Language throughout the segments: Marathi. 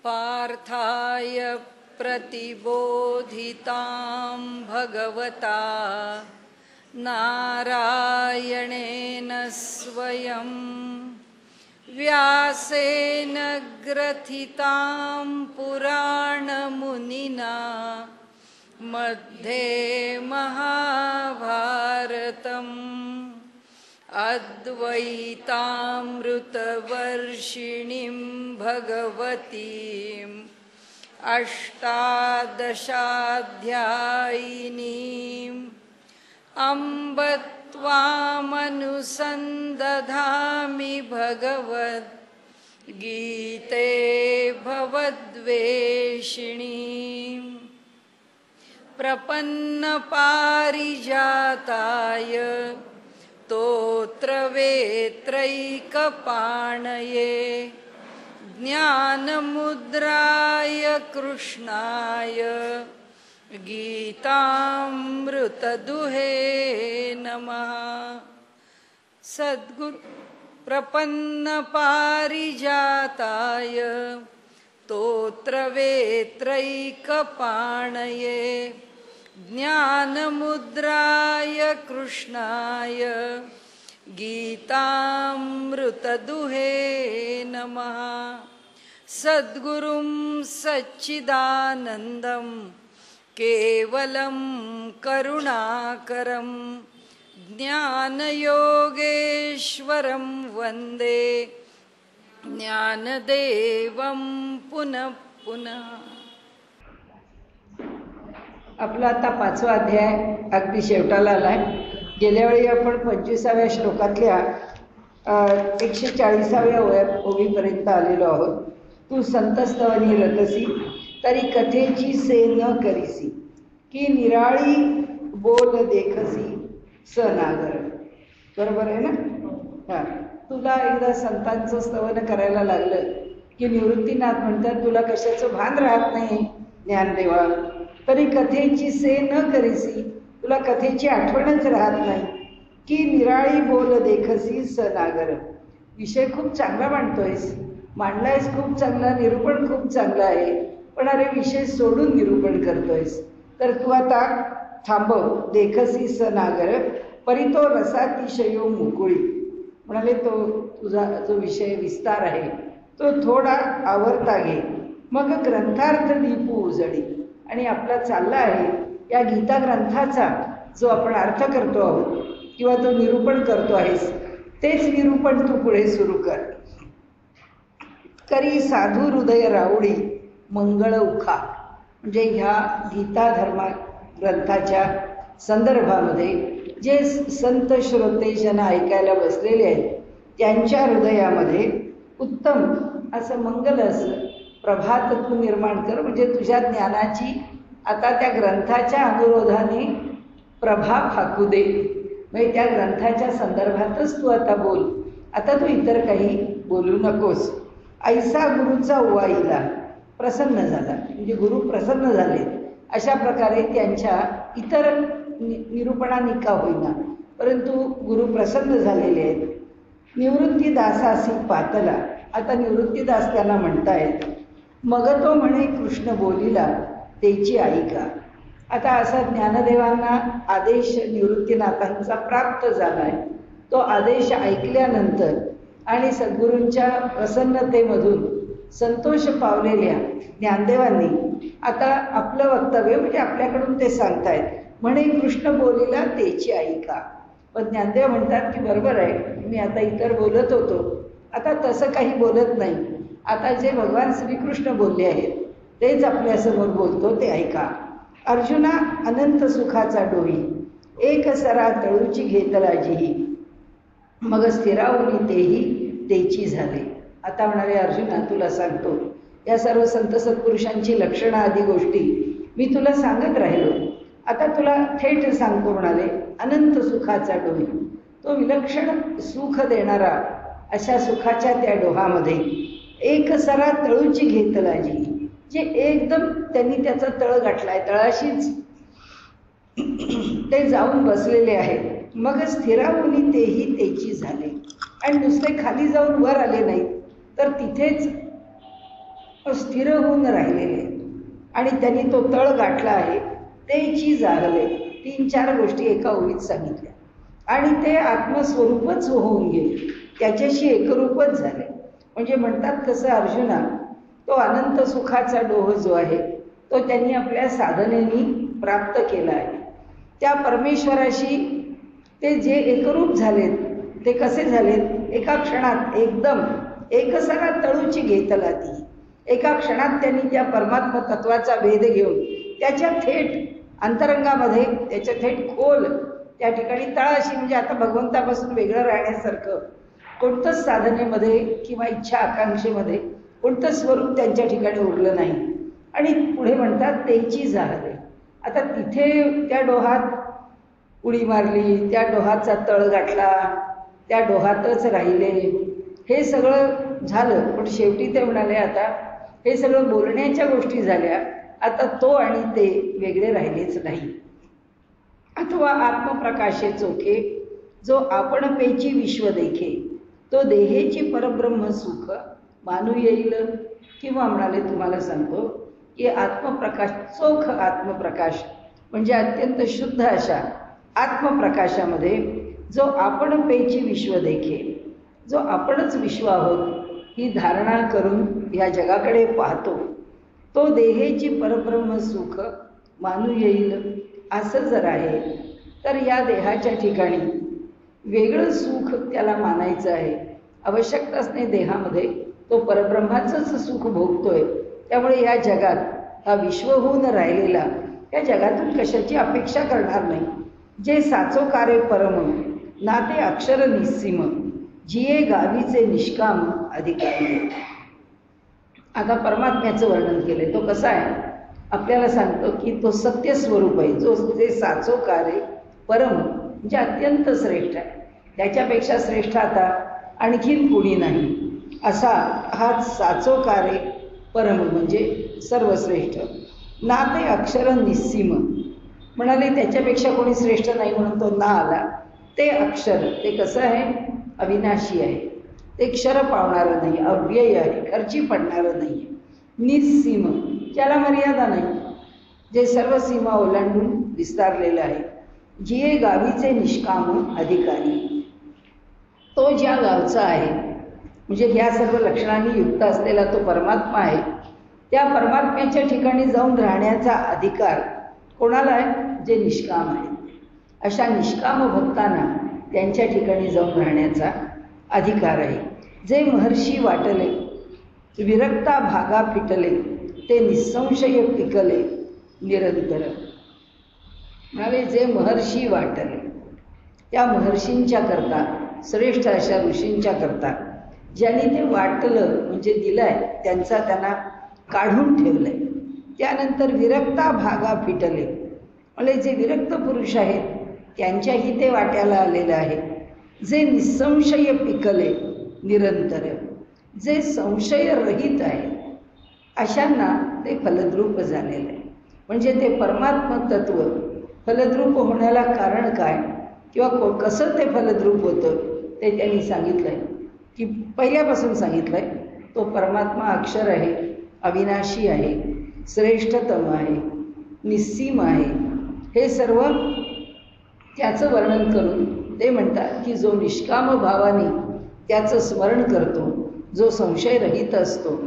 पार्थाय प्रतिबोधितां भगवता नारायणेन स्वयं व्यासेन ग्रथितां पुराणमुनिना मध्ये महाभारतम् अद्वैतामृतवर्षिणीं भगवतीम् अष्टादशाध्यायिनीम् अम्ब त्वामनुसन्दधामि भगवद्गीते भवद्वेषिणीम् प्रपन्नपारिजाताय स्तोत्रवेत्रैकपाणये ज्ञानमुद्राय कृष्णाय गीतामृतदुहे नमः। सद्गुरु प्रपन्नपारिजाताय स्तोत्रवेत्रैकपाणये ज्ञानमुद्राय कृष्णाय गीतामृतदुहे नमः। सद्गुरुं सच्चिदानन्दं केवलं करुणाकरं ज्ञानयोगेश्वरं वन्दे ज्ञानदेवं पुनः पुनः। आपला आता 5वा अध्याय अगदी शेवटाला आलाय. गेल्या वेळी आपण 25व्या श्लोकातल्या 140व्या ओवीपर्यंत आलेलो आहोत. तू संतस्तवनी रतसी तरी कथेची से न करीसी की निराळी बोल देखसी सनागर. बरोबर आहे ना? हां, तुला एकदा संतांचं स्तवन करायला लागलं की निवृत्तीनाथ म्हणतात तुला कशाचं भान राहत नाही ज्ञानदेवा, तरी कथेची से न करीसी, तुला कथेची आठवणच राहत नाही. की निराळी बोल देखसी सनागर. विषय खूप चांगला मांडलायस खूप चांगला, निरूपण खूप चांगलं आहे, पण अरे विषय सोडून निरूपण करतोयस. तर तू आता थांबव. देखसी सनागर परी तो रसातिशयो मुकुळी. म्हणाले तो तुझा जो विषय विस्तार आहे तो थोडा आवरता घे, मग ग्रंथार्थ दीपू उजळी. आणि आपला चालला आहे या गीता ग्रंथाचा जो आपण अर्थ करतो आहोत किंवा तो निरूपण करतो आहेस, तेच निरूपण तू पुढे सुरू कर. करी साधू हृदय राऊळी मंगळ उखा. म्हणजे ह्या गीता धर्मा ग्रंथाच्या संदर्भामध्ये जे संत श्रोते जन ऐकायला बसलेले आहेत त्यांच्या हृदयामध्ये उत्तम असं मंगल असं प्रभात तू निर्माण कर. म्हणजे तुझ्या ज्ञानाची आता त्या ग्रंथाच्या अनुरोधाने प्रभा फाकू दे. म्हणजे त्या ग्रंथाच्या संदर्भातच तू आता बोल. आता तू इतर काही बोलू नकोस. ऐसा गुरुचा उवाईला प्रसन्न झाला. म्हणजे गुरु प्रसन्न झाले अशा प्रकारे त्यांच्या इतर निरूपणाने का होईना, परंतु गुरु प्रसन्न झालेले आहेत. निवृत्तीदासासी पातला. आता निवृत्तीदास त्यांना म्हणतायत मग तो म्हणे कृष्ण बोलिला त्याची ऐका. आता असा ज्ञानदेवांना आदेश निवृत्तीनाथांचा प्राप्त झाला आहे. तो आदेश ऐकल्यानंतर आणि सद्गुरूंच्या प्रसन्नतेमधून संतोष पावलेल्या ज्ञानदेवांनी आता आपलं वक्तव्य म्हणजे आपल्याकडून ते सांगतायत. म्हणे कृष्ण बोलिला त्याची ऐका. पण ज्ञानदेव म्हणतात की बरोबर आहे, मी आता इतर बोलत होतो, आता तसं काही बोलत नाही. आता जे भगवान श्रीकृष्ण बोलले आहेत तेच आपल्यासमोर बोलतो, ते ऐका. अर्जुना अनंत सुखाचा डोही एक सरा तळूची घेतला जिही मग स्थिरावून तेही तेची झाले. आता म्हणाले अर्जुना तुला सांगतो या सर्व संत सत्पुरुषांची लक्षणं आदी गोष्टी मी तुला सांगत राहिलो. आता तुला थेट सांगतो. म्हणाले अनंत सुखाचा डोही, तो विलक्षण सुख देणारा अशा सुखाच्या त्या डोहामध्ये एक सरा तळूची घेतला जी, जे एकदम त्यांनी त्याचा तळ गाठलाय, तळाशीच ते जाऊन बसलेले आहेत. मग स्थिरावून तेही तेची झाले. आणि नुसते खाली जाऊन वर आले नाहीत, तर तिथेच स्थिर होऊन राहिलेले आणि त्यांनी तो तळ गाठला आहे तेची जागले. 3-4 गोष्टी एका ओळीत सांगितल्या आणि ते आत्मस्वरूपच होऊन गेले, त्याच्याशी एकरूपच झाले. म्हणजे म्हणतात कसं अर्जुना, तो अनंत सुखाचा डोह जो आहे तो त्यांनी आपल्या साधनेनी प्राप्त केला आहे. त्या परमेश्वराशी ते जे एकरूप झालेत ते कसे झालेत, एका क्षणात एकदम एकसारा तळूची घेतला ती. एका क्षणात त्यांनी त्या परमात्मा तत्वाचा भेद घेऊन त्याच्या थेट अंतरंगामध्ये, त्याच्या थेट खोल त्या ठिकाणी तळाशी, म्हणजे आता भगवंतापासून वेगळं राहण्यासारखं कोणतंच साधनेमध्ये किंवा इच्छा आकांक्षेमध्ये कोणतं स्वरूप त्यांच्या ठिकाणी उरलं नाही. आणि पुढे म्हणतात तेची जाहले. आता तिथे त्या डोहात उडी मारली, त्या डोहाचा तळ गाठला, त्या डोहातच राहिले, हे सगळं झालं. पण शेवटी ते म्हणाले आता हे सगळं बोलण्याच्या गोष्टी झाल्या, आता तो आणि ते वेगळे राहिलेच नाही. अथवा आत्मप्रकाशे चोखे जो आपण पेची विश्व देखे, तो देहेची परब्रह्म सुख मानू येईल. किंवा म्हणाले तुम्हाला सांगतो की आत्मप्रकाश, चोख आत्मप्रकाश म्हणजे अत्यंत शुद्ध अशा आत्मप्रकाशामध्ये जो आपण पेची विश्व देखे, जो आपणच विश्व आहोत ही धारणा करून या जगाकडे पाहतो, तो देहेची परब्रह्म सुख मानू येईल. असं जर आहे तर या देहाच्या ठिकाणी वेगळं सुख त्याला मानायचं आहे. आवश्यकताच नाही, देहामध्ये तो परब्रह्माचंच सुख भोगतोय. त्यामुळे या जगात हा विश्व होऊन राहिलेला या जगातून कशाची अपेक्षा करणार नाही. जे साचो कारे परम ना ते अक्षर निस्सीम, जिये गावीचे निष्काम अधिकारी. आता परमात्म्याचं वर्णन केलंय, तो कसा आहे आपल्याला सांगतो की तो सत्य स्वरूप आहे, जो ते साचो कारे परम म्हणजे अत्यंत श्रेष्ठ आहे. त्याच्यापेक्षा श्रेष्ठ आता आणखीन कुणी नाही. असा हा साचो कारे परम म्हणजे सर्वश्रेष्ठ. ना ते अक्षर निस्सीम, म्हणाले त्याच्यापेक्षा कोणी श्रेष्ठ नाही म्हणून तो ना आला. ते अक्षर ते कसं आहे, अविनाशी आहे, ते क्षर पावणारं नाही, अव्यय आहे, खर्ची पडणारं नाही. निस्सीम ज्याला मर्यादा नाही, जे सर्व सीमा ओलांडून विस्तारलेलं आहे. जिये गावीचे निष्काम अधिकारी, तो ज्या गावचा आहे म्हणजे ह्या सर्व लक्षणांनी युक्त असलेला तो परमात्मा आहे. त्या परमात्म्याच्या ठिकाणी जाऊन राहण्याचा अधिकार कोणाला आहे, जे निष्काम आहे. अशा निष्काम भक्तांना त्यांच्या ठिकाणी जाऊन राहण्याचा अधिकार आहे. जे महर्षी वाटले विरक्ता भागा फिटले, ते निसंशय पिकले निरंतर. म्हणाले जे महर्षी वाटले, त्या महर्षींच्या करता, श्रेष्ठ अशा ऋषींच्या करता ज्यांनी ते वाटलं म्हणजे दिलंय, त्यांचा त्यांना काढून ठेवलंय. त्यानंतर विरक्ता भागा फिटले, म्हणजे जे विरक्त पुरुष आहेत त्यांच्याही ते वाट्याला आलेलं आहे. जे निसंशय पिकले निरंतर, जे संशय रहित आहे अशांना ते फलद्रूप झालेलं आहे. म्हणजे ते परमात्म तत्व फलद्रूप होण्याला कारण काय किंवा कसं ते फलद्रूप होतं ते त्यांनी सांगितलं आहे की पहिल्यापासून सांगितलं आहे. तो परमात्मा अक्षर आहे, अविनाशी आहे, श्रेष्ठतम आहे, निस्सीम आहे. हे सर्व त्याचं वर्णन करून ते म्हणतात की जो निष्काम भावाने त्याचं स्मरण करतो, जो संशयरहित असतो,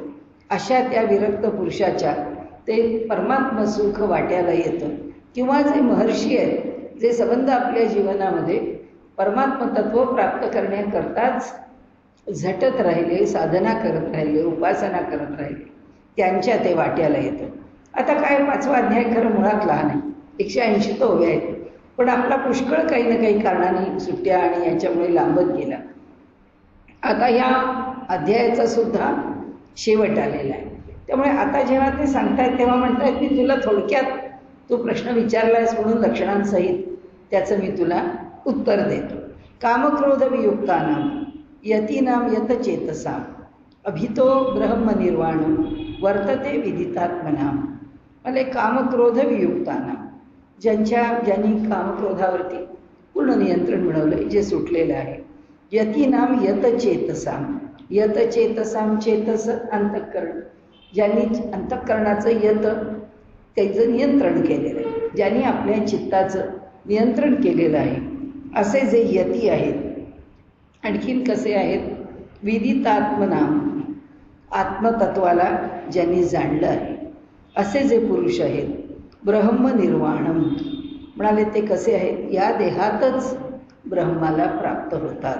अशा त्या विरक्त पुरुषाच्या ते परमात्म सुख वाट्याला येतं. किंवा जे महर्षी आहेत, जे संबंध आपल्या जीवनामध्ये परमात्म तत्व प्राप्त करण्याकरताच झटत राहिले, साधना करत राहिले, उपासना करत राहिले, त्यांच्या ते वाट्याला येतं. आता काय 5वा अध्याय खरं मुळात लहान आहे, 180 तर ओव्या आहेत, पण आपला पुष्कळ काही ना काही कारणाने सुट्ट्या आणि याच्यामुळे लांबत गेला. आता ह्या अध्यायाचा सुद्धा शेवट आलेला आहे. त्यामुळे आता जेव्हा ते सांगतायत तेव्हा म्हणतायत मी तुला थोडक्यात, तू प्रश्न विचारलायस म्हणून लक्षणांसहित त्याचं मी तुला उत्तर देतो. कामक्रोध वियुक्तानां यतीनां यतचेतसां अभितो ब्रह्मनिर्वाण वर्तते विदितात्मनां. म्हणजे कामक्रोध वियुक्तानां, ज्यांनी कामक्रोधावरती पूर्ण नियंत्रण मिळवलं, जे सुटलेलं आहे. यतीनां यतचेतसां, यतचेतसां चेतस अंतःकरण, ज्यांनी अंतःकरणाचं यत त्याचं नियंत्रण केलेलं आहे, ज्यांनी आपल्या चित्ताचं नियंत्रण केलेलं आहे, असे जे यती आहेत. आणखीन कसे आहेत? विदितात्मनाम, आत्मतत्वाला ज्यांनी जाणलं आहे, असे जे पुरुष आहेत. ब्रह्मनिर्वाणम म्हणाले ते कसे आहेत? या देहातच ब्रह्माला प्राप्त होतात.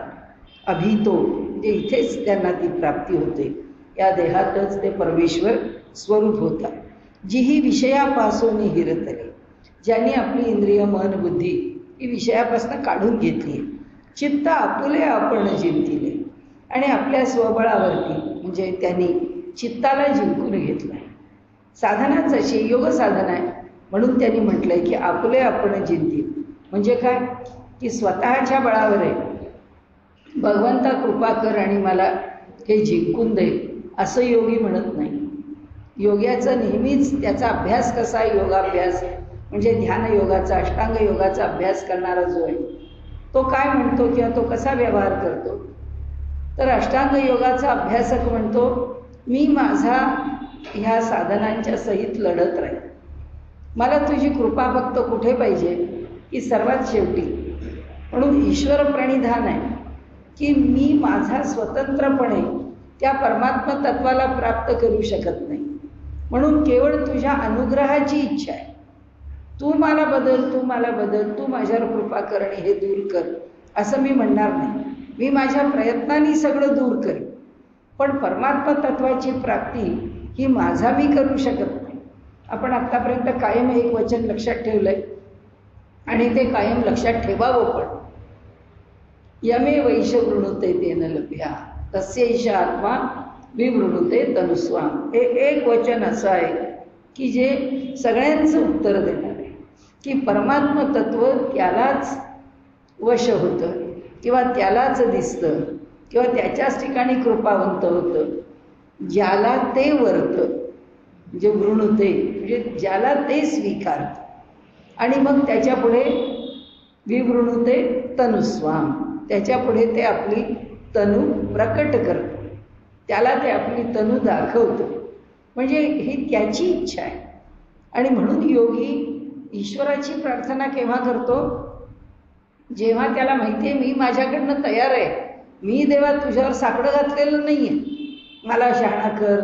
अभितो म्हणजे इथेच त्यांना ती प्राप्ती होते, या देहातच ते परमेश्वर स्वरूप होतात. जी ही विषयापासून हिरतली, ज्यांनी आपली इंद्रिय मन बुद्धी ही विषयापासून काढून घेतली, चित्त आपुले आपण जिंकले आणि आपल्या स्वबळावरती म्हणजे त्यांनी चित्ताला जिंकून घेतलं आहे. साधनाच अशी योग साधना आहे, म्हणून त्यांनी म्हटलंय की आपुले आपण जिंकतील. म्हणजे काय? की स्वतःच्या बळावर आहे, भगवंता कृपा कर आणि मला हे जिंकून दे असं योगी म्हणत नाही. योग्याचा नेहमीच त्याचा अभ्यास कसा आहे? योगाभ्यास म्हणजे ध्यान योगाचा, अष्टांग योगाचा अभ्यास करणारा जो आहे तो काय म्हणतो किंवा तो कसा व्यवहार करतो? तर अष्टांग योगाचा अभ्यासक म्हणतो, मी माझा ह्या साधनांच्या सहित लढत राहील. मला तुझी कृपा फक्त कुठे पाहिजे? की सर्वात शेवटी. म्हणून ईश्वर प्रणिधान आहे की मी माझा स्वतंत्रपणे त्या परमात्मा तत्वाला प्राप्त करू शकत नाही, म्हणून केवळ तुझ्या अनुग्रहाची इच्छा आहे. तू मला बदल, तू मला बदल, तू माझ्यावर कृपा कर आणि हे दूर कर असं मी म्हणणार नाही. मी माझ्या प्रयत्नांनी सगळं दूर करेन, पण परमात्मा तत्वाची प्राप्ती ही माझा मी करू शकत नाही. आपण आत्तापर्यंत कायम एक वचन लक्षात ठेवलंय आणि ते कायम लक्षात ठेवावं. पण यमे वैश वृणुते तेन लभ्या तस्यैष आत्मा विवृणुते तनुस्वाम. हे एक वचन असं आहे की जे सगळ्यांचं उत्तर देणार आहे की परमात्मा तत्व त्यालाच वश होतं किंवा त्यालाच दिसतं किंवा त्याच्याच ठिकाणी कृपावंत होतं ज्याला ते वर्तं, म्हणजे वृणुते म्हणजे ज्याला ते स्वीकारतं. आणि मग त्याच्यापुढे विवृणुते तनुस्वाम, त्याच्यापुढे ते आपली तनु प्रकट करतं, त्याला ते आपली तनु दाखवतं. म्हणजे ही त्याची इच्छा आहे. आणि म्हणून योगी ईश्वराची प्रार्थना केव्हा करतो? जेव्हा त्याला माहिती आहे मी माझ्याकडनं तयार आहे, मी देवा तुझ्यावर साकडं घातलेलं नाही आहे, मला शहाणा कर,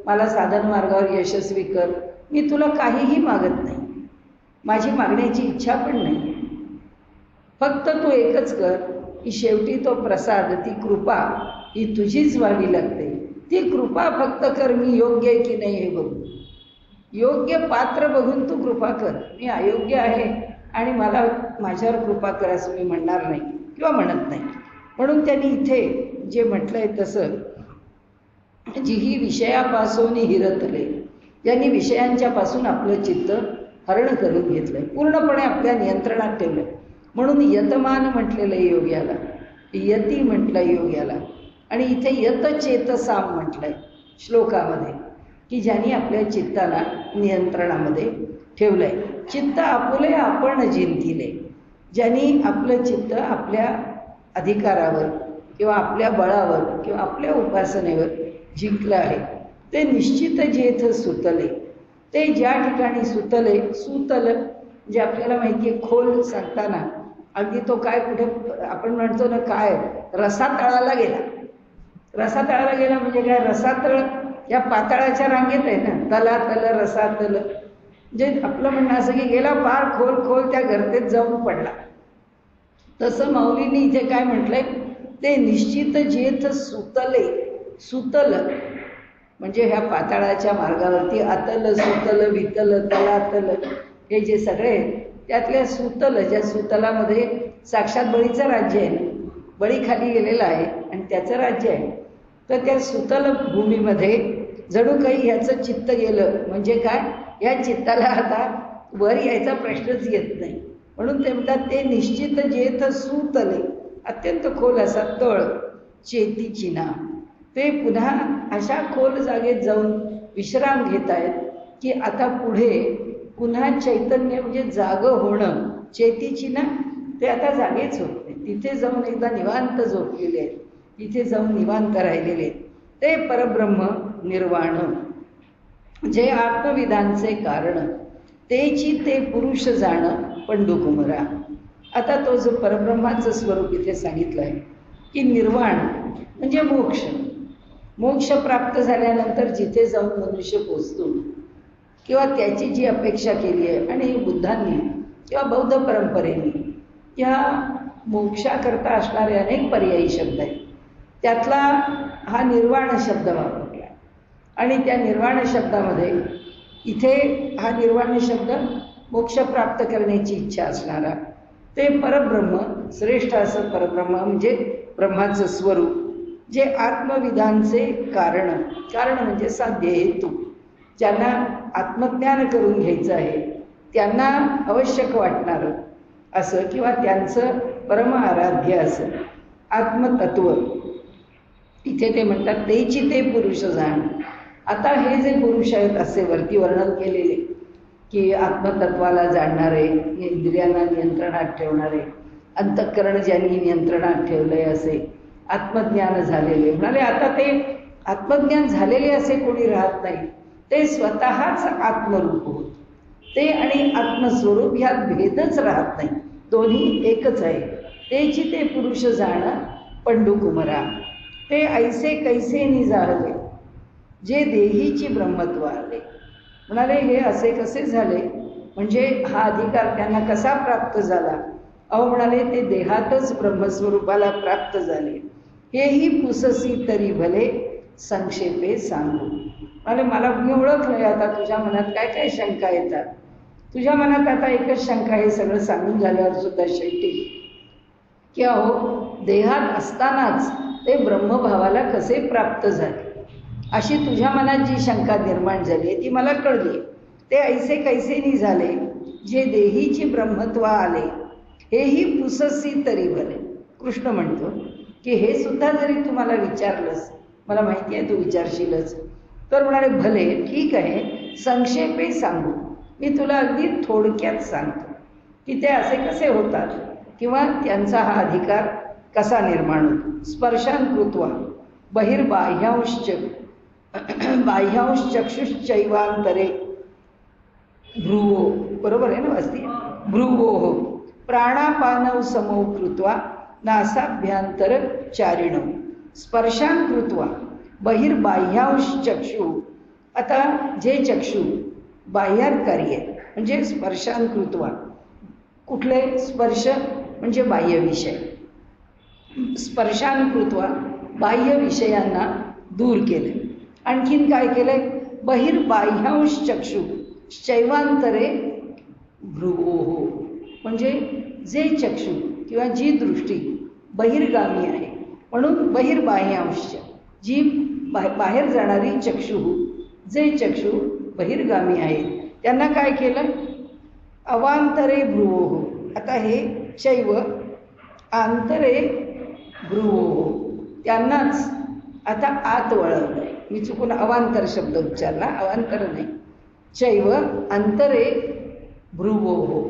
मला साधन मार्गावर यशस्वी कर, मी तुला काहीही मागत नाही, माझी मागण्याची इच्छा पण नाही, फक्त तू एकच कर की शेवटी तो प्रसाद, ती कृपा ही तुझीच व्हावी लागते. ती कृपा फक्त कर, मी योग्य आहे की नाही हे बघू, योग्य पात्र बघून तू कृपा कर. मी अयोग्य आहे आणि मला माझ्यावर कृपा कर असं मी म्हणणार नाही किंवा म्हणत नाही. म्हणून त्यांनी इथे जे म्हटलंय तसं, जी ही विषयापासून हिरतले, ज्यांनी विषयांच्या पासून आपलं चित्त हरण करून घेतलंय, पूर्णपणे आपल्या नियंत्रणात ठेवलंय. म्हणून यतमान म्हटलेलं आहे योग्याला, यती म्हटलंय योग्याला. आणि इथे यतचेतसाम म्हटलंय श्लोकामध्ये की ज्यांनी आपल्या चित्ताला नियंत्रणामध्ये ठेवलंय. चित्त आपुले आपण जिंकले, ज्यांनी आपलं चित्त आपल्या अधिकारावर किंवा आपल्या बळावर किंवा आपल्या उपासनेवर जिंकलं आहे. ते निश्चित जेथ सुतले, ते ज्या ठिकाणी सुतले, सुतल म्हणजे आपल्याला माहिती आहे खोल सांगताना अगदी तो काय कुठे आपण म्हणतो ना, काय रसातळाला गेला. रसातळाला गेला म्हणजे काय? रसातळ या पाताळाच्या रांगेत आहे ना, तलातल रसातल, म्हणजे आपलं म्हणणं असं की गेला फार खोल खोल त्या गर्तेत जाऊन पडला. तसं माऊलींनी इथे काय म्हटलंय, ते निश्चित जेथ सुतले, सुतल म्हणजे ह्या पाताळाच्या मार्गावरती अतल सुतल वितल तलातल हे जे सगळे त्यातल्या सुतल, ज्या सुतलामध्ये साक्षात बळीचं राज्य आहे, बळी खाली गेलेला आहे आणि त्याचं राज्य आहे. तर त्या सुतल भूमीमध्ये जणू काही ह्याचं चित्त गेलं म्हणजे काय, या चित्ताला आता वर यायचा प्रश्नच येत नाही. म्हणून ते म्हणतात ते निश्चित जेथ सुतले, अत्यंत खोल असा तळ, चेतीची ना, ते पुन्हा अशा खोल जागेत जाऊन विश्राम घेत आहेत की आता पुढे पुन्हा चैतन्य म्हणजे जागं होणं, चेतीची ना, ते आता जागेच होत नाही. तिथे जाऊन एकदा निवांत झोपलेले आहेत, तिथे जाऊन निवांत राहिलेले आहेत. ते परब्रह्म निर्वाण जे आत्मविधांचे कारण तेची ते पुरुष जाण पंडुकुमरा. आता तो जो परब्रह्माचं स्वरूप इथे सांगितलं आहे की निर्वाण म्हणजे मोक्ष. मोक्ष प्राप्त झाल्यानंतर जिथे जाऊन मनुष्य पोचतो किंवा त्याची जी अपेक्षा केली आहे, आणि बुद्धांनी किंवा बौद्ध परंपरेने या मोक्षाकरता असणारे अनेक पर्यायी शब्द आहेत, त्यातला हा निर्वाण शब्द वापरला. आणि त्या निर्वाण शब्दामध्ये इथे हा निर्वाण शब्द मोक्ष प्राप्त करण्याची इच्छा असणारा ते परब्रह्म, श्रेष्ठ असं परब्रह्म म्हणजे ब्रह्माचं स्वरूप, जे आत्मविधांचे कारण, कारण म्हणजे साध्य हेतू, ज्यांना आत्मज्ञान करून घ्यायचं आहे त्यांना आवश्यक वाटणारं असं किंवा त्यांचं परम आराध्य असं आत्मतत्व, इथे ते म्हणतात तेची ते पुरुष जाण. आता हे जे पुरुष आहेत असे वरती वर्णन केलेले की आत्मतत्वाला जाणणारे, इंद्रियांना नियंत्रणात ठेवणारे, अंतःकरण ज्यांनी नियंत्रणात ठेवलंय असे आत्मज्ञान झालेले, म्हणाले आता ते आत्मज्ञान झालेले असे कोणी राहत नाही, ते स्वतःच आत्मरूप होत. ते आणि आत्मस्वरूप ह्यात भेदच राहत नाही, दोन्ही एकच आहे. तेची ते पुरुष जाण पंडुकुमरा. ते ऐसे कैसे निजाळले जे देहीची ब्रह्मत्व आले. म्हणाले हे असे कसे झाले, म्हणजे हा अधिकार त्यांना कसा प्राप्त झाला. अहो म्हणाले ते देहातच ब्रह्मस्वरूपाला प्राप्त झाले. हेही पुससी तरी भले संक्षेपे सांगू. म्हणाले मला मी ओळखलंय, आता तुझ्या मनात काय काय शंका येतात. तुझ्या मनात आता एकच शंका, हे सगळं सांगून झाल्यावर सुद्धा शेवटी, की अहो देहात असतानाच ते ब्रह्मभावाला कसे प्राप्त झाले, अशी तुझ्या मनात जी शंका निर्माण झाली ती मला कळली. ते ऐसे कैसेनी झाले जे देहीची ब्रह्मत्व आले, हेही पुससी तरी भले. कृष्ण म्हणतो की हे सुद्धा जरी तुम्हाला विचारलंस, मला माहिती आहे तू विचारशीलच, तर म्हणाले भले ठीक आहे, संक्षेपे सांगू, मी तुला अगदी थोडक्यात सांगतो की ते असे कसे होतात किंवा त्यांचा हा अधिकार कसा निर्माण होतो. स्पर्शान कृत्वा बहिर्बाह्यांश्च चक्षुश्चैवांतरे भ्रुवो, बरोबर आहे ना वाचते, भ्रुवो प्राणापानौ समौ कृत्वा नासाभ्यंतर चारिणौ स्पर्शान कृत्वा बहिर्बाह्यांश्चक्षु. आता जे चक्षु बाह्याकारी आहे म्हणजे स्पर्शान कृत्वा, कुठले स्पर्श म्हणजे बाह्य विषय, स्पर्शान कृत्वा बाह्य विषयांना दूर केले. आणखीन काय केलंय, बहिर्बाह्यांश चक्षु शैवांतरे भ्रुवोः, म्हणजे जे चक्षु किंवा जी दृष्टी बहिर्गामी आहे, म्हणून बहिर्बाह्यांश, जी बाहेर जाणारी चक्षु, जे चक्षु बहिर्गामी आहेत त्यांना काय केलं, अवांतरे भ्रुवोः. आता हे शैव आंतरे भ्रुवोः, त्यांनाच आता आत वळवलंय. मी चुकून अवांतर शब्द उच्चारला, अवांतर नाही, शैव अंतरे भ्रुवोः,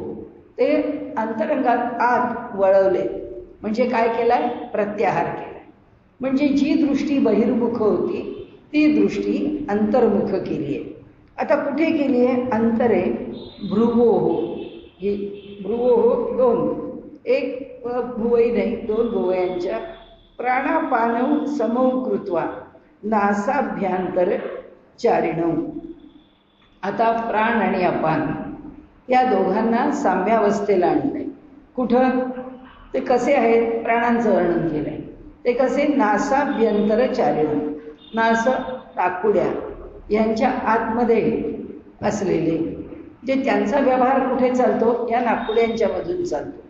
ते अंतरंगात आत वळवले. म्हणजे काय केलाय, प्रत्याहार केलाय. म्हणजे जी दृष्टी बहिर्मुख होती ती दृष्टी अंतर्मुख केली आहे. आता कुठे केली आहे, अंतरे भ्रुवोः. ही भ्रुवोः दोन, एक भुवई नाही, दोन भुवयांच्या प्राणापानौ समौ कृत्वा नासाभ्यंतर चारिणौ. आता प्राण आणि अपान या दोघांना साम्यावस्थेला आणलंय. कुठं, ते कसे आहेत, प्राणांचं वर्णन केलंय. ते कसे, नासाभ्यंतर चारिणौ, नास टाकुड्या यांच्या आतमध्ये असलेले, जे त्यांचा व्यवहार कुठे चालतो, या नाकुड्यांच्या मधून चालतो.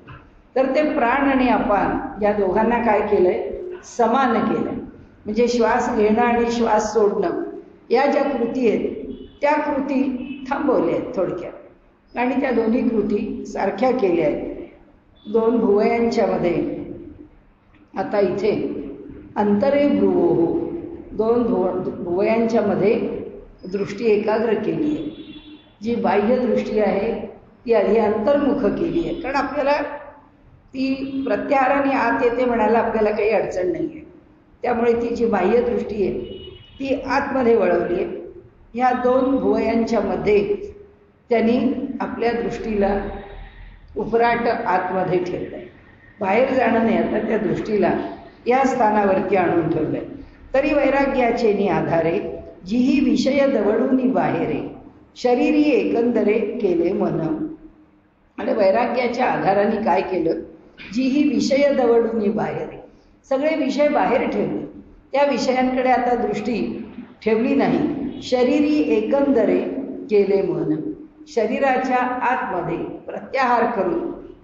तर ते प्राण आणि अपान या दोघांना काय केलंय, समान केलंय. म्हणजे श्वास घेणं आणि श्वास सोडणं या ज्या कृती आहेत त्या कृती थांबवल्या आहेत थोडक्यात, आणि त्या दोन्ही कृती सारख्या केल्या आहेत. दोन भुवयांच्या मध्ये आता इथे अंतरे भ्रुवोः, दोन भुवयांच्या मध्ये दृष्टी एकाग्र केली आहे. जी बाह्य दृष्टी आहे ती आधी अंतर्मुख केली आहे, कारण आपल्याला ती प्रत्याहाराने आत येते म्हणायला आपल्याला काही अडचण नाही आहे. त्यामुळे ती जी बाह्य दृष्टी आहे ती आतमध्ये वळवली आहे. ह्या दोन भुवयांच्या मध्ये त्यांनी आपल्या दृष्टीला उपराट आतमध्ये ठेवलंय. बाहेर जाणं नाही, आता त्या दृष्टीला या स्थानावरती आणून ठेवलंय. तरी वैराग्याचे आधारे जीही विषय दवडून बाहेरे शरीरी एकंदरे केले मन. आणि वैराग्याच्या आधाराने काय केलं, जीही विषय दवडून बाहेरे, सगळे विषय बाहेर ठेवले, त्या विषयांकडे आता दृष्टी ठेवली नाही. शरीरी एकंदरे केले मन, शरीराच्या आतमध्ये प्रत्याहार करून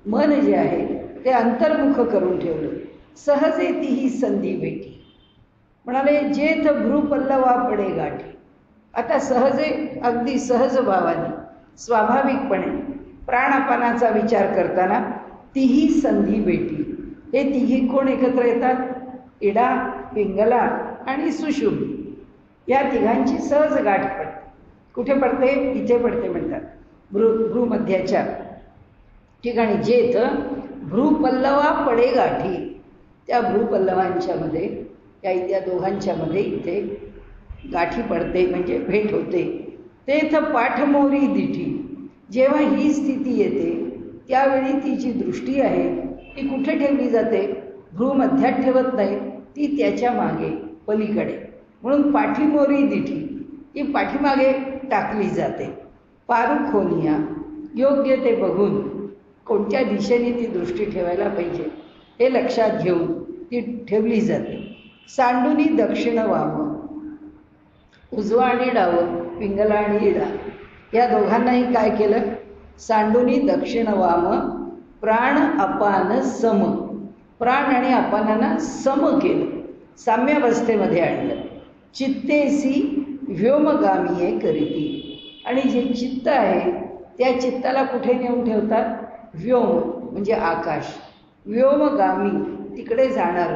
मन जे आहे ते अंतर्मुख करून ठेवलं. सहजे तीही संधी भेटी, म्हणाले जेथ भ्रूपल्लवा पडे गाठी. आता सहजे, अगदी सहज भावाने, स्वाभाविकपणे प्राणापानाचा विचार करताना तीही संधी भेटी. हे तिघी कोण एकत्र येतात, इडा, पिंगला आणि सुषुम्नी. या तिघांची सहज गाठ पडते. कुठे पडते, इथे पडते म्हणतात, भ्रूमध्याच्या ठिकाणी. जेथ भ्रूपल्लवा पडे गाठी, त्या भ्रूपल्लवांच्या मध्ये, त्या दोघांच्या मध्ये इथे गाठी पडते, म्हणजे भेट होते. तेथ पाठमोरी दिठी, जेव्हा ही स्थिती येते त्यावेळी तिची दृष्टी आहे ती कुठे ठेवली जाते, भ्रूमध्यात ठेवत नाही, ती त्याच्या मागे पलीकडे, म्हणून पाठीमोरी दिठी, ती पाठीमागे टाकली जाते. पारुखोनिया, योग्य ते बघून कोणत्या दिशेने ती दृष्टी ठेवायला पाहिजे हे लक्षात घेऊन ती ठेवली जाते. सांडुनी दक्षिण वाम, उजवा आणि डावं, पिंगला आणि इडा, या दोघांनाही काय केलं, सांडुनी दक्षिण वाम प्राण अपान सम, प्राण आणि अपानांना सम केलं, साम्यावस्थेमध्ये आणलं. चित्तेसी व्योमगामीये करीती, आणि जे चित्त आहे त्या चित्ताला कुठे नेऊन ठेवतात, व्योम म्हणजे आकाश, व्योमगामी तिकडे जाणार.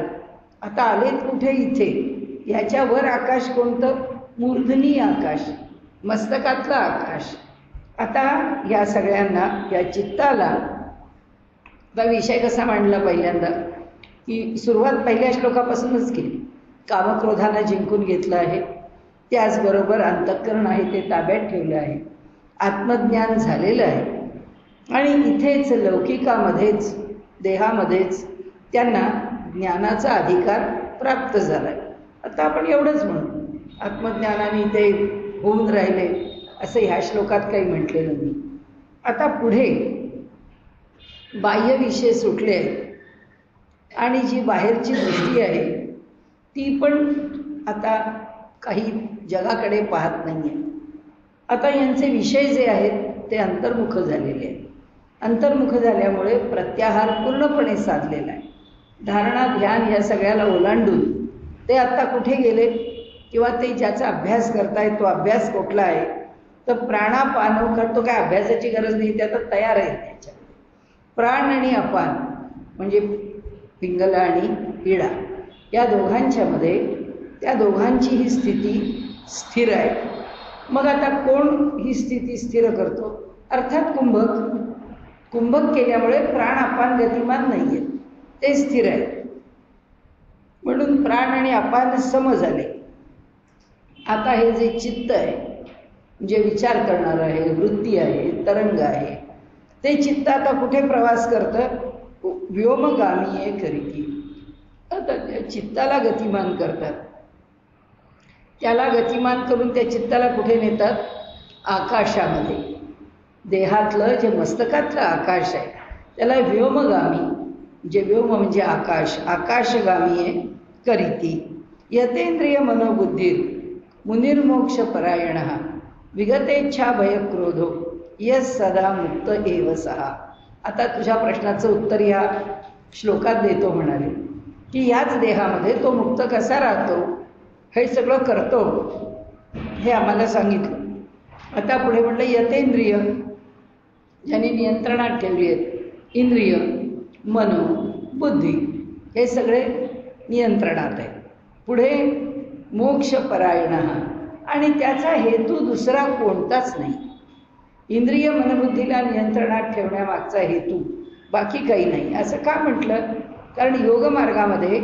आता आलेत कुठे, इथे, याच्यावर आकाश कोणतं, मूर्धनी आकाश, मस्तकातलं आकाश. आता या सगळ्यांना, या चित्ताला, आता विषय कसा मांडला पहिल्यांदा, की सुरुवात पहिल्या श्लोकापासूनच केली. कामक्रोधानं जिंकून घेतलं आहे, त्याचबरोबर अंतःकरण आहे ते ताब्यात ठेवलं आहे, आत्मज्ञान झालेलं आहे, आणि इथेच लौकिकामध्येच, देहामध्येच त्यांना ज्ञानाचा अधिकार प्राप्त झाला आहे. आता आपण एवढंच म्हणू, आत्मज्ञानाने ते होऊन राहिले असं ह्या श्लोकात काही म्हटलेलं नाही. आता पुढे बाह्य विषय सुटले आहेत आणि जी बाहेरची दृष्टी आहे ती पण आता काही जगाकडे पाहत नाही आहे. आता यांचे विषय जे आहेत ते अंतर्मुख झालेले आहेत. अंतर्मुख झाल्यामुळे प्रत्याहार पूर्णपणे साधलेला आहे. धारणा, ध्यान या सगळ्याला ओलांडून ते आता कुठे गेले, किंवा ते ज्याचा अभ्यास करतायत तो अभ्यास कुठला आहे, तर प्राणापान करतो, काय अभ्यासाची गरज नाही, ते आता तयार आहे त्याच्यामध्ये. प्राण आणि अपान म्हणजे पिंगला आणि इडा, या दोघांच्या मध्ये त्या दोघांची ही स्थिती स्थिर आहे. मग आता कोण ही स्थिती स्थिर करतो, अर्थात कुंभक. कुंभक केल्यामुळे प्राण अपान गतिमान नाही आहेत, ते स्थिर आहे. म्हणून प्राण आणि अपान सम झाले. आता हे जे चित्त आहे, जे विचार करणार आहे, वृत्ती आहे, तरंग आहे, ते चित्त आता कुठे प्रवास करतं, व्योमगामी आहे करीती. आता त्या चित्ताला गतिमान करतात. त्याला गतिमान करून त्या चित्ताला कुठे नेतात, आकाशामध्ये. देहातलं जे मस्तकातलं आकाश आहे त्याला व्योमगामी, जे व्योम म्हणजे आकाश, आकाशगामी आहे करीती. यतेंद्रिय मनोबुद्धीर मुनिर्मोक्ष परायण विगतेच्छा भयक्रोधो यस सदा मुक्त एव सहा. आता तुझ्या प्रश्नाचं उत्तर या श्लोकात देतो. म्हणाले की याच देहामध्ये तो मुक्त कसा राहतो, हे सगळं करतो, हे आम्हाला सांगितलं. आता पुढे म्हटलं यतेंद्रिय, ज्यांनी नियंत्रणात ठेवली आहेत, इंद्रिय, मन, बुद्धी, हे सगळे नियंत्रणात आहेत. पुढे मोक्षपरायण, आणि त्याचा हेतू दुसरा कोणताच नाही. इंद्रिय मनबुद्धीला नियंत्रणात ठेवण्यामागचा हेतू बाकी काही नाही. असं का म्हटलं, कारण योगमार्गामध्ये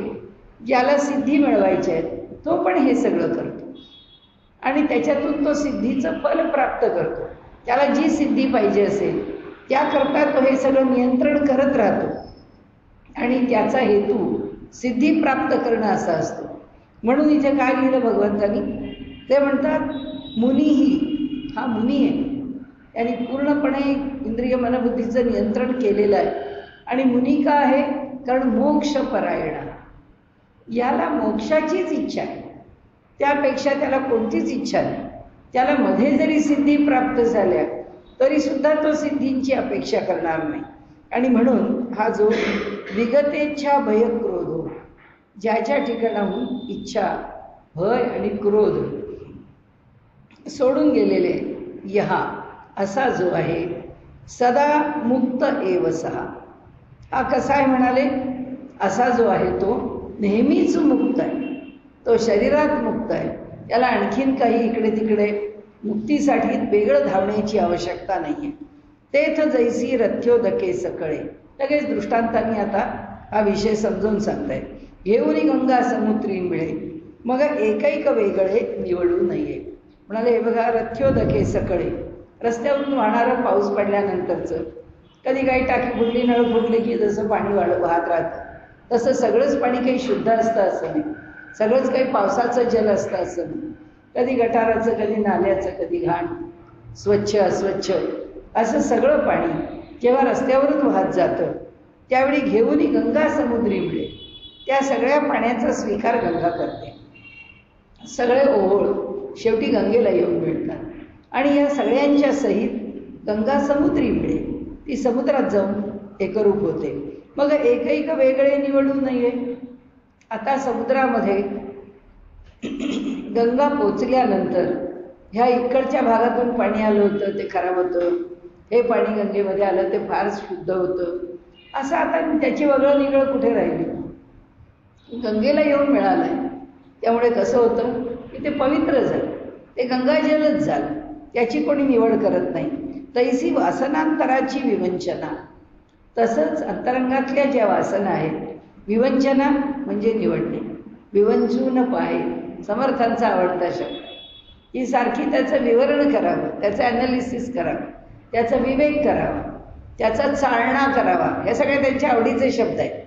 ज्याला सिद्धी मिळवायची आहे तो पण हे सगळं करतो. आणि त्याच्यातून तो सिद्धीचं फल प्राप्त करतो. त्याला जी सिद्धी पाहिजे असेल त्याकरता तो हे सगळं नियंत्रण करत राहतो आणि त्याचा हेतू सिद्धी प्राप्त करणं असा असतो. म्हणून इथे काय लिहिलं भगवंतानी, ते म्हणतात मुनीही, हा मुनी आहे, यांनी पूर्णपणे इंद्रिय मनबुद्धीचं नियंत्रण केलेलं आहे. आणि मुनी का आहे, कारण मोक्षपरायण, याला मोक्षाचीच इच्छा आहे, त्यापेक्षा त्याला कोणतीच इच्छा नाही. त्याला मध्ये जरी सिद्धी प्राप्त झाल्या तरी सुद्धा तो सिद्धींची अपेक्षा करणार नाही. आणि म्हणून हा जो विगतेच्छा भय क्रोध, ज्याच्या ठिकाणाहून इच्छा, भय आणि क्रोध सोडून गेलेले यहा, असा जो आहे सदा मुक्त एव सहा. हा कसा आहे म्हणाले, असा जो आहे तो नेहमीच मुक्त आहे, तो शरीरात मुक्त आहे. त्याला आणखीन काही इकडे तिकडे मुक्तीसाठी वेगळं धावण्याची आवश्यकता नाही आहे. तेथ जैसी रथ्योदके सकळे, लगेच दृष्टांतांनी आता हा विषय समजून सांगताय. घेऊन गंगा समुद्री मिळे, मग एकैक वेगळे निवडू नये. म्हणाले हे बघा, रथ्योदके सकळे, रस्त्यावरून वाहणारं पाऊस पडल्यानंतरचं, कधी काही टाकी फुटली, नळ फुटले की जसं पाणी वाहत राहतं, तसं सगळंच पाणी काही शुद्ध असतं असं नाही, सगळंच काही पावसाचं जल असतं असं नाही. कधी गटाराचं, कधी नाल्याचं, कधी घाण, स्वच्छ अस्वच्छ असं सगळं पाणी जेव्हा रस्त्यावरून वाहत जातं त्यावेळी घेऊन गंगा समुद्री मिळे, त्या सगळ्या पाण्याचा स्वीकार गंगा करते. सगळे ओहोळ शेवटी गंगेला येऊन मिळतात आणि या सगळ्यांच्या सहित गंगा समुद्री मिळे, ती समुद्रात जाऊन एकरूप होते. मग एकैक वेगळे निवडू नये. आता समुद्रामध्ये गंगा पोचल्यानंतर ह्या इकडच्या भागातून पाणी आलं होतं ते खराब होतं, हे पाणी गंगेमध्ये आलं ते फार शुद्ध होतं, असं आता त्याची वगळं निगळं कुठे राहिली, गंगेला येऊन मिळालंय. त्यामुळे कसं होतं की ते पवित्र झालं, ते गंगाजलच झालं, त्याची कोणी निवड करत नाही. तैसी वासनांतराची विवंचना, तसंच अंतरंगातल्या ज्या वासना आहेत, विवंचना म्हणजे निवडणे, विवंचून पाहे समर्थांचा आवडता शब्द, ही सारखी त्याचं विवरण करावं, त्याचं ॲनालिसिस करावं, त्याचा विवेक करावा, त्याचा चालना करावा, हे सगळे त्यांच्या आवडीचे शब्द आहेत.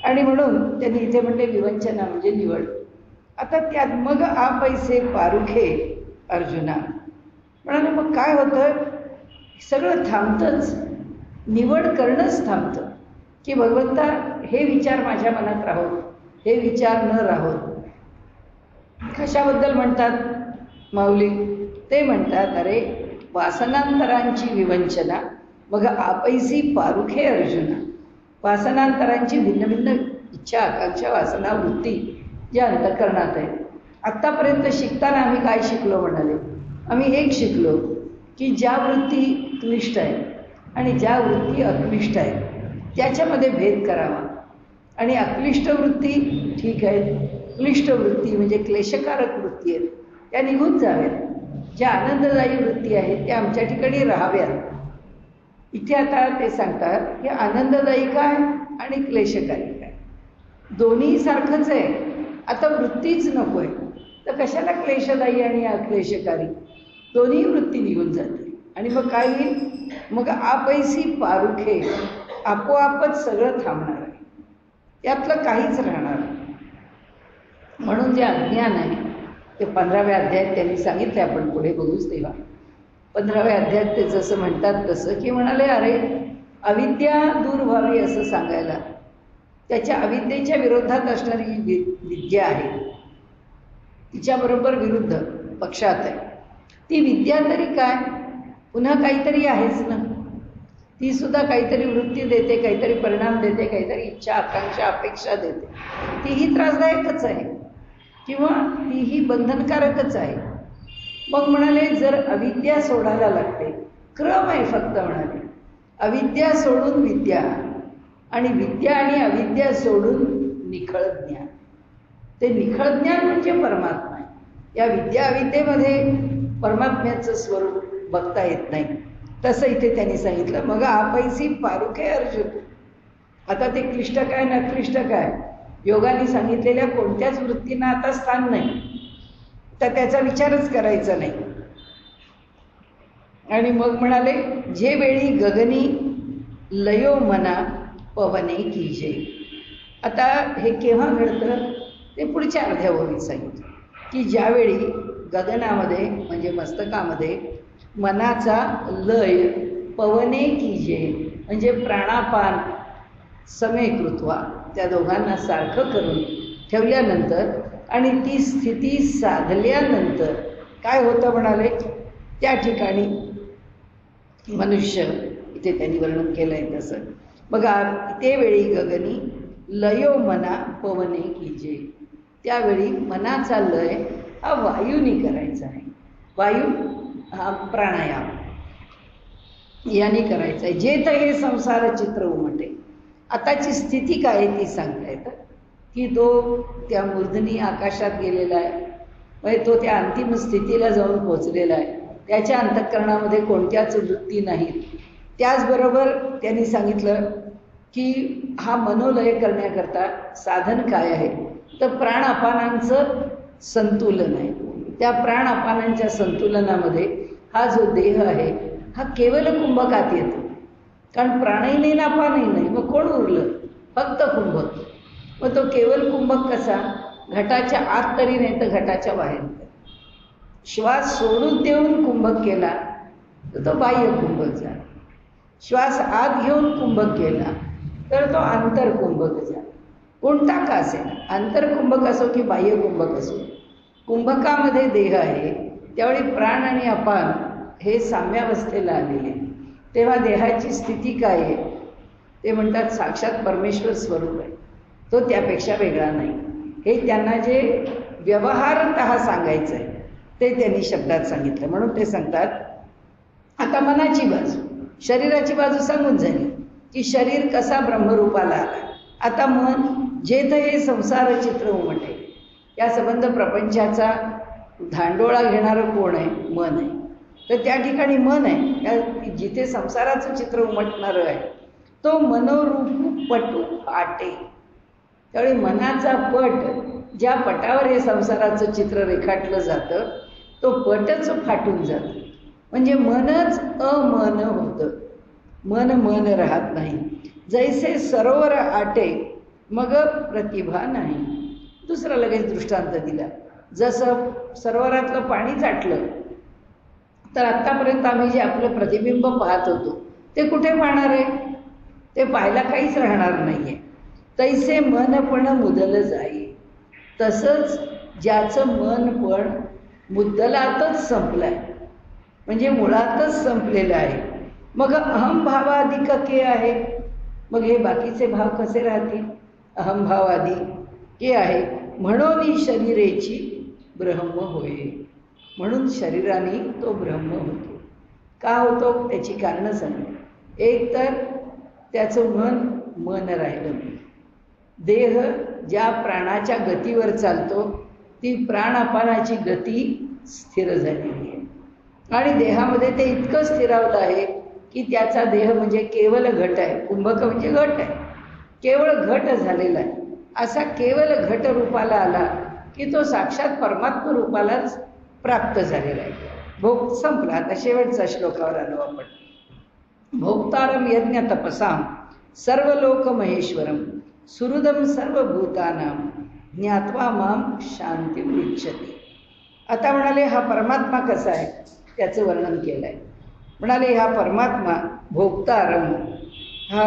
आणि म्हणून त्यांनी इथे म्हणले विवंचना म्हणजे निवड. आता त्यात मग पैसे पारुखे अर्जुना, म्हणाले मग काय होतं, सगळं थांबतंच, निवड करणंच थांबतं. की भगवंता हे विचार माझ्या मनात राहोत, हे विचार न राहोत. कशाबद्दल म्हणतात माऊली, ते म्हणतात अरे वासनांतरांची विवंचना, मग आपैसी पारुखे अर्जुना, वासनांतरांची भिन्न भिन्न इच्छा, आकांक्षा, वासना, वृत्ती ज्या अंतःकरणात आहेत. आत्तापर्यंत शिकताना आम्ही काय शिकलो म्हणाले, आम्ही एक शिकलो की ज्या वृत्ती क्लिष्ट आहेत आणि ज्या वृत्ती अक्लिष्ट आहेत त्याच्यामध्ये भेद करावा. आणि अक्लिष्ट वृत्ती ठीक आहेत, क्लिष्ट वृत्ती म्हणजे क्लेशकारक वृत्ती आहेत त्या निघून जाव्यात, ज्या आनंददायी वृत्ती आहेत त्या आमच्या ठिकाणी राहाव्यात. इथे आता ते सांगतात की आनंददायी काय आणि क्लेशकारी काय, दोन्ही सारखंच आहे. आता वृत्तीच नको आहे तर कशाला क्लेशदायी आणि अक्लेशकारी, दोन्ही वृत्ती निघून जाते. आणि मग काय होईल, मग आपैसी पारुखे, आपोआपच सगळं थांबणार आहे, यातलं काहीच राहणार नाही. म्हणून जे अज्ञान आहे ते 15व्या अध्यायात त्यांनी सांगितले, आपण पुढे बघूच तेव्हा. 15व्या अध्यायात ते जसं म्हणतात तसं की म्हणाले अरे अविद्या दूर व्हावी असं सांगायला, त्याच्या अविद्येच्या विरोधात असणारी विद्या आहे, तिच्याबरोबर विरुद्ध पक्षात आहे. ती विद्या तरी काय, पुन्हा काहीतरी आहेच ना, ती सुद्धा काहीतरी वृत्ती देते, काहीतरी परिणाम देते, काहीतरी इच्छा, आकांक्षा, अपेक्षा देते. तीही त्रासदायकच आहे किंवा तीही बंधनकारकच आहे. मग म्हणाले जर अविद्या सोडायला लागते, क्रम आहे फक्त म्हणाले, अविद्या सोडून विद्या आणि विद्या आणि अविद्या सोडून निखळ ज्ञान. ते निखळ ज्ञान म्हणजे परमात्मा आहे. या विद्या अविद्येमध्ये परमात्म्याचं स्वरूप बघता येत नाही. तसं इथे त्यांनी सांगितलं मग आपैसी पारुखे अर्जुन. आता ते क्लिष्ट काय ना क्लिष्ट काय, योगाने सांगितलेल्या कोणत्याच वृत्तींना आता स्थान नाही. तर त्याचा विचारच करायचा नाही. आणि मग म्हणाले, जे वेळी गगनी लयो मना पवने कीजे. आता हे केव्हा घडतं ते पुढच्या अर्ध्या ओळीत सांगितलं, की ज्यावेळी गगनामध्ये म्हणजे मस्तकामध्ये मनाचा लय पवने कीजे म्हणजे प्राणापान समेकृत्वा त्या दोघांना सारखं करून ठेवल्यानंतर आणि ती स्थिती साधल्यानंतर काय होतं म्हणाले, त्या ठिकाणी मनुष्य, इथे त्यांनी वर्णन केलं आहे तसं बघा, ते वेळी गगनी लयो मना पवने कीजे. त्यावेळी मनाचा लय हा वायूनी करायचा आहे. वायू हा प्राणायाम याने करायचा आहे. जे तर हे संसार चित्र उमटे. आताची स्थिती काय आहे ती सांगता येतं, की तो त्या मूर्धनी आकाशात गेलेला आहे, म्हणजे तो त्या अंतिम स्थितीला जाऊन पोचलेला आहे. त्याच्या अंतःकरणामध्ये कोणत्याच वृत्ती नाहीत. त्याचबरोबर त्यांनी सांगितलं की हा मनोलय करण्याकरता साधन काय आहे, तर प्राणापानांचं संतुलन आहे. त्या प्राणापानांच्या संतुलनामध्ये हा जो देह आहे हा केवल कुंभकात येतो. कारण प्राणही नाही ना अपानही नाही, मग कोण उरलं, फक्त कुंभक. मग तो केवल कुंभक कसा, घटाच्या आत तरी नाही तर घटाच्या बाहेर. श्वास सोडून देऊन कुंभक केला तर तो बाह्य कुंभक झाला. श्वास आत घेऊन कुंभक केला तर तो आंतरकुंभक झाला. कोणता का असेल, आंतरकुंभक असो की बाह्य कुंभक असो, कुंभकामध्ये देह आहे. त्यावेळी प्राण आणि अपान हे साम्यावस्थेला आलेले. तेव्हा देहाची स्थिती काय आहे ते म्हणतात साक्षात परमेश्वर स्वरूप आहे, तो त्यापेक्षा वेगळा नाही. हे त्यांना जे व्यवहारतः सांगायचं आहे ते त्यांनी शब्दात सांगितलं. म्हणून ते सांगतात, आता मनाची बाजू, शरीराची बाजू सांगून झाली की शरीर कसा ब्रह्मरूपाला आला. आता मन जे तर हे संसार चित्र उमटे, या संबंध प्रपंचाचा धांडोळा घेणारं कोण आहे, मन आहे. तर त्या ठिकाणी मन आहे, या जिथे संसाराचं चित्र उमटणारं आहे तो मनोरूप पटू आटे. त्यावेळी मनाचा पट, ज्या पटावर हे संसाराचं चित्र रेखाटलं जातं तो पटच फाटून जातो. म्हणजे मनच अमन होतं, मन मन राहत नाही. जैसे सरोवर आटे मग प्रतिभा नाही. दुसरा लगेच दृष्टांत दिला, जसं सरोवरातलं पाणी आटलं तर आत्तापर्यंत आम्ही जे आपलं प्रतिबिंब पाहत होतो ते कुठे पाहणार आहे, ते पाहायला काहीच राहणार नाही आहे. तैसे मन पण मुदल जाई. तसंच ज्याचं मन पण मुद्दलातच संपलं आहे, म्हणजे मुळातच संपलेलं आहे. मग अहमभावाधिक के आहे. मग हे बाकीचे भाव कसे राहतील, अहमभावादी के आहे. म्हणून शरीरेची ब्रह्म होय. म्हणून शरीराने तो ब्रह्म होतो. का होतो त्याची कारणं सांगितली. एक तर त्याचं मन राहिलं नाही. देह ज्या प्राणाच्या गतीवर चालतो ती प्राणापानाची गती स्थिर झालेली आहे. आणि देहामध्ये ते इतकं स्थिरावलं आहे की त्याचा देह म्हणजे केवळ घट आहे. कुंभक म्हणजे घट आहे, केवळ घट झालेला आहे. असा केवळ घट रूपाला आला की तो साक्षात परमात्म रूपालाच प्राप्त झालेला आहे. भोग संपला. आता शेवटचा श्लोकावर आलो आपण. भोक्तारम यज्ञ तपसाम सर्व लोक महेश्वरम सुहृदम सर्वभूतानां ज्ञात्वा माम शांती इच्छति. आता म्हणाले हा परमात्मा कसा आहे त्याचं वर्णन केलं आहे. म्हणाले हा परमात्मा भोक्तारम हा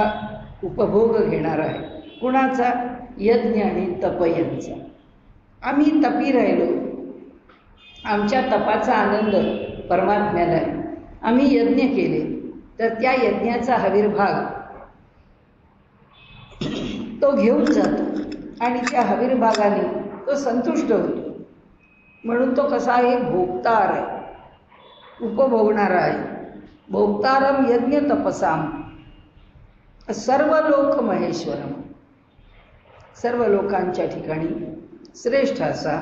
उपभोग घेणारा आहे. कुणाचा, यज्ञ आणि तप यांचा. आम्ही तपी राहिलो, आमच्या तपाचा आनंद परमात्म्याला आहे. आम्ही यज्ञ केले तर त्या यज्ञाचा हविर्भाग तो घेऊन जातो आणि त्या हविर्भागाने तो संतुष्ट होतो. म्हणून तो कसा आहे, भोक्तार आहे, उपभोगणारा आहे. भोक्तारम यज्ञ तपसाम सर्व लोक महेश्वरम. सर्व लोकांच्या ठिकाणी श्रेष्ठ असा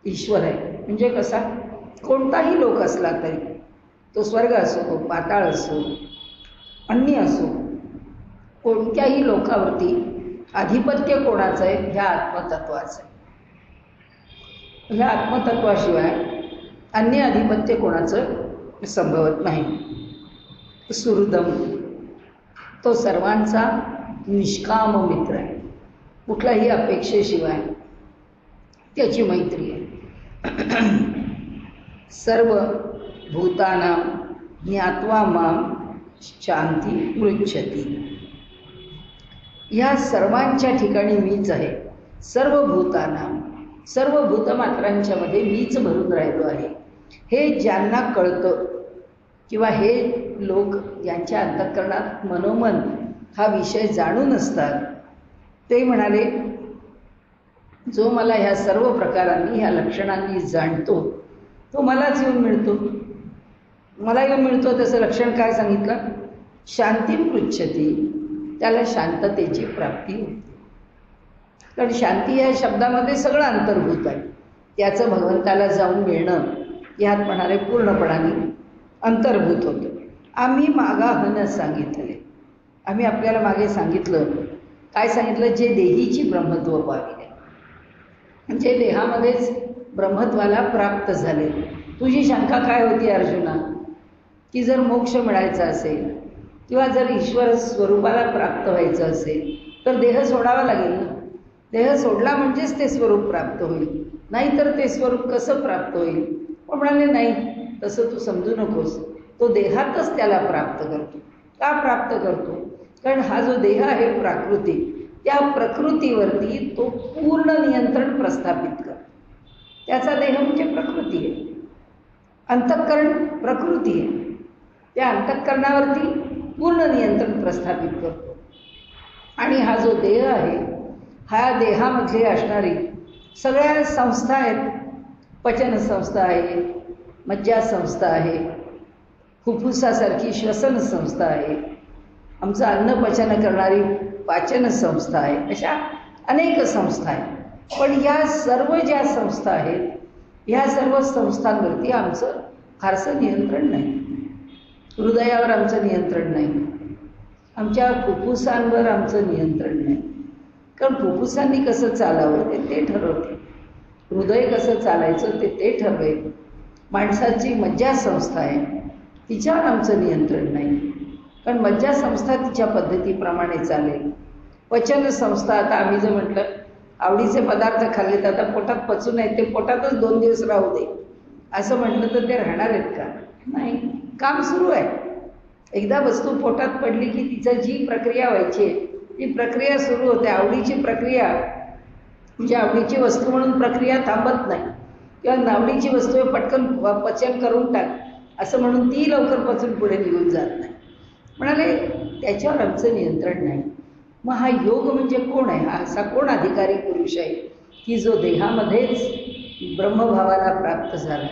ईश्वर आहे. म्हणजे कसा, कोणताही लोक असला तरी, तो स्वर्ग असो, पाताळ असो, अन्य असो, कोणत्याही लोकावरती आधिपत्य कोणाचं आहे, ह्या आत्मतत्वाचं आहे. ह्या आत्मतत्वाशिवाय अन्य अधिपत्य कोणाचं संभवत नाही. सुहृदम, तो सर्वांचा निष्काम मित्र आहे. कुठल्याही अपेक्षेशिवाय त्याची मैत्री आहे. सर्व भूतानां ज्ञात्वा मां शांती पृच्छति. ह्या सर्वांच्या ठिकाणी मीच आहे. सर्व भूतानां, सर्व भूतमात्रांच्या मध्ये मीच भरून राहिलो आहे. हे ज्यांना कळतं किंवा हे लोक यांच्या अंतःकरणात मनोमन हा विषय जाणून असतात, ते म्हणाले, जो मला ह्या सर्व प्रकारांनी ह्या लक्षणांनी जाणतो तो मलाच येऊन मिळतो. मला येऊन मिळतो त्याचं लक्षण काय सांगितलं? शांती पृच्छती, त्याला शांततेची प्राप्ती होते. कारण शांती या शब्दामध्ये सगळं अंतर्भूत आहे. त्याचं भगवंताला जाऊन मिळणं यात म्हणाले पूर्णपणाने अंतर्भूत होतं. आम्ही मागाहन सांगितले, आम्ही आपल्याला मागे सांगितलं, काय सांगितलं? जे देहीची ब्रह्मत्व पाविले, म्हणजे देहामध्येच ब्रह्मत्वाला प्राप्त झाले. तुझी शंका काय होती अर्जुना? की जर मोक्ष मिळायचा असेल किंवा जर ईश्वर स्वरूपाला प्राप्त व्हायचं असेल तर देह सोडावा लागेल ना. देह सोडला म्हणजेच ते स्वरूप प्राप्त होईल, नाहीतर ते स्वरूप कसं प्राप्त होईल? पण म्हणाले नाही, तसं तू समजू नकोस. तो देहातच त्याला प्राप्त करतो. का प्राप्त करतो? कारण हा जो देह आहे प्राकृतिक, त्या प्रकृतीवरती तो पूर्ण नियंत्रण प्रस्थापित करतो. त्याचा देह म्हणजे प्रकृती आहे, अंतःकरण प्रकृती आहे. त्या अंतःकरणावरती पूर्ण नियंत्रण प्रस्थापित करतो. आणि हा जो देह आहे, हा देहामध्ये असणारी सगळ्या संस्था आहेत. पचन संस्था आहे, मज्जा संस्था आहे, फुफ्फुसासारखी श्वसन संस्था आहे, आमचं अन्न पचन करणारी पाचन संस्था आहे, अशा अनेक संस्था आहेत. पण या सर्व ज्या संस्था आहेत, ह्या सर्व संस्थांवरती आमचं फारसं नियंत्रण नाही. हृदयावर आमचं नियंत्रण नाही, आमच्या फुफ्फुसांवर आमचं नियंत्रण नाही. कारण फुफ्फुसांनी कसं चालावं ते ठरवते, हृदय कसं चालायचं ते ठरवेल. माणसाची मज्जा संस्था आहे, तिच्यावर आमचं नियंत्रण नाही, कारण मज्जा संस्था तिच्या पद्धतीप्रमाणे चालेल. पचन संस्था, आता आम्ही जर म्हटलं आवडीचे पदार्थ खाल्ले तर आता पोटात पचू नये, ते पोटातच 2 दिवस राहू दे असं म्हटलं तर ते राहणार आहेत का? नाही. काम सुरू आहे. एकदा वस्तू पोटात पडली की तिचं जी प्रक्रिया व्हायची आहे ती प्रक्रिया सुरू होते. आवडीची प्रक्रिया म्हणजे आवडीची वस्तू म्हणून प्रक्रिया थांबत नाही, किंवा नावडीची वस्तू पटकन पचन करून टाक असं म्हणून ती लवकर पचून पुढे निघून जात नाही. म्हणाले त्याच्यावर आमचं नियंत्रण नाही. मग हा योग म्हणजे कोण आहे? हा असा कोण अधिकारी पुरुष आहे की जो देहामध्येच ब्रह्मभावाला प्राप्त झाला?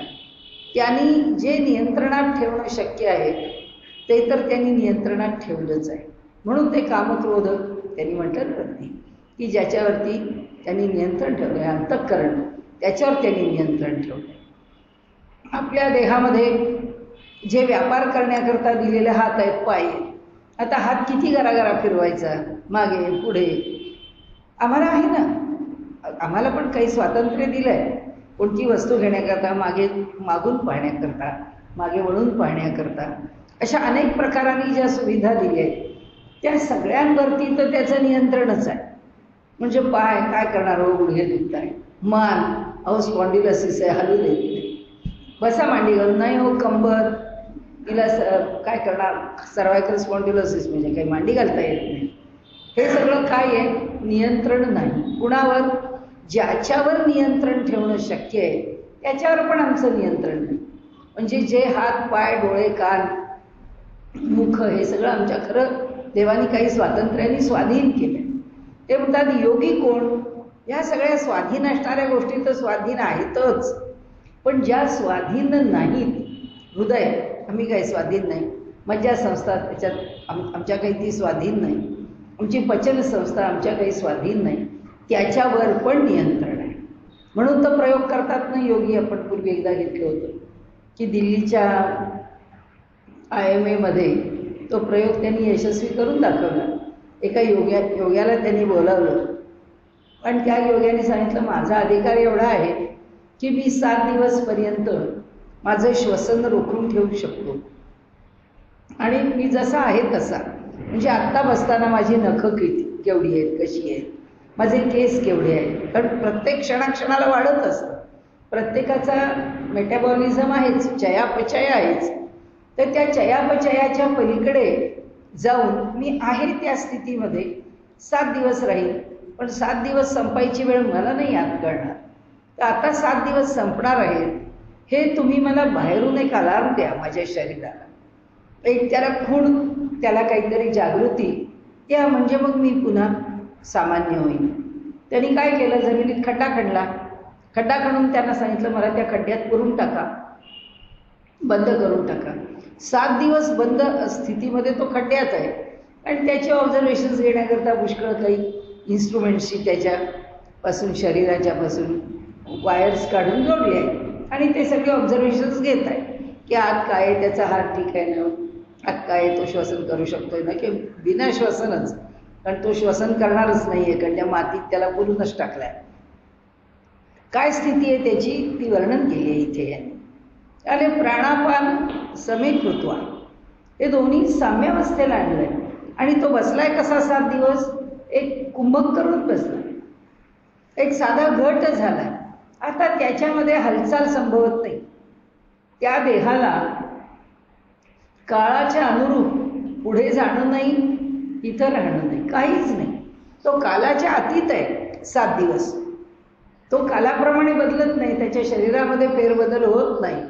त्यांनी जे नियंत्रणात ठेवणं शक्य आहे ते तर त्यांनी नियंत्रणात ठेवलंच आहे. म्हणून ते कामक्रोध त्यांनी म्हटलं प्रती, की ज्याच्यावरती त्यांनी नियंत्रण ठेवलं आहे, अंतःकरण, त्याच्यावर त्यांनी नियंत्रण ठेवलं आहे. आपल्या देहामध्ये जे व्यापार करण्याकरता दिलेले हात आहेत, पाय, आता हात किती गरागरा फिरवायचा, मागे पुढे, आम्हाला आहे ना, आम्हाला पण काही स्वातंत्र्य दिलं आहे. कोणती वस्तू घेण्याकरता मागे मागून पाहण्याकरता, मागे वळून पाहण्याकरता, अशा अनेक प्रकारांनी ज्या सुविधा दिल्या आहेत त्या सगळ्यांवरती तर त्याचं नियंत्रणच आहे. म्हणजे पाय काय करणार हो, गुडघे दुखत आहे, मान अहो स्पॉन्डिलोसिस आहे, हलू देत नाही, बसा मांडी घालून, नाही हो कंबर, तिला काय करणार, सर्वायकल स्पॉन्डिलोसिस म्हणजे काही मांडी घालता येत नाही. हे सगळं काय आहे? नियंत्रण नाही. कुणावर? ज्याच्यावर नियंत्रण ठेवणं शक्य आहे त्याच्यावर पण आमचं नियंत्रण नाही. म्हणजे जे हात, पाय, डोळे, कान, मुख हे सगळं आमच्या खरं देवानी काही स्वातंत्र्याने स्वाधीन केलं. ते म्हणतात योगी कोण? या सगळ्या स्वाधीन असणाऱ्या गोष्टी तर स्वाधीन आहेतच, पण ज्या स्वाधीन नाहीत, हृदय आम्ही काही स्वाधीन नाही, मज्जा संस्था त्याच्यात आमच्या काही ती स्वाधीन नाही, आमची पचन संस्था आमच्या काही स्वाधीन नाही, त्याच्यावर पण नियंत्रण आहे. म्हणून तर प्रयोग करतात ना योगी. आपण पूर्वी एकदा घेतलं होतं की दिल्लीच्या IMA तो प्रयोग त्यांनी यशस्वी करून दाखवला. एका योग्याला त्यांनी बोलावलं, पण त्या योग्याने सांगितलं माझा अधिकार एवढा आहे की मी 7 दिवसपर्यंत माझं श्वसन रोखून ठेवू शकतो आणि मी जसा आहे तसा, म्हणजे आत्ता बसताना माझी नखं केवढी आहेत, कशी आहेत, माझे केस केवढे आहेत, कारण प्रत्येक क्षणाक्षणाला वाढत असतं. प्रत्येकाचा मेटाबॉलिझम आहेच, चयापचय आहेच. तर त्या चयापचयाच्या पलीकडे जाऊन मी आहे त्या स्थितीमध्ये 7 दिवस राहील. पण 7 दिवस संपायची वेळ मला नाही याद करणार. तर आता 7 दिवस संपणार आहेत, हे तुम्ही मला बाहेरून एक अलार्म द्या माझ्या शरीराला, एक त्याला खूण, त्याला काहीतरी जागृती द्या, म्हणजे मग मी पुन्हा सामान्य होईल. त्यांनी काय केलं, जमिनीत खड्डा खणला. खड्डा खणून त्यांना सांगितलं मला त्या खड्ड्यात पुरून टाका, बंद करून टाका. 7 दिवस बंद स्थितीमध्ये तो खड्ड्यात आहे आणि त्याचे ऑब्झर्वेशन्स घेण्याकरता पुष्कळ काही इन्स्ट्रुमेंट्सची त्याच्यापासून शरीराच्यापासून वायर्स काढून जोडले आहे आणि ते सगळे ऑब्झर्वेशन्स घेत आहे की आत काय आहे, त्याचा हार्ट ठीक आहे ना, आत काय आहे, तो श्वसन करू शकतोय ना, की बिना श्वसनच, कारण तो श्वसन करणारच नाही आहे, कारण त्या मातीत त्याला पुरूनच टाकला आहे. काय स्थिती आहे त्याची ती वर्णन केली आहे इथे. आणि प्राणापान समेकृत्वा हे दोन्ही साम्यावस्थेला आणलं आहे. आणि तो बसलाय कसा 7 दिवस, एक कुंभक करून बसला, एक साधा घट झालाय. आता त्याच्यामध्ये हालचाल संभवत नाही. त्या देहाला काळाच्या अनुरूप पुढे जाणं नाही, इथं राहणं नाही, काहीच नाही. तो कालाच्या अतीत आहे 7 दिवस. तो कालाप्रमाणे बदलत नाही, त्याच्या शरीरामध्ये फेरबदल होत नाही.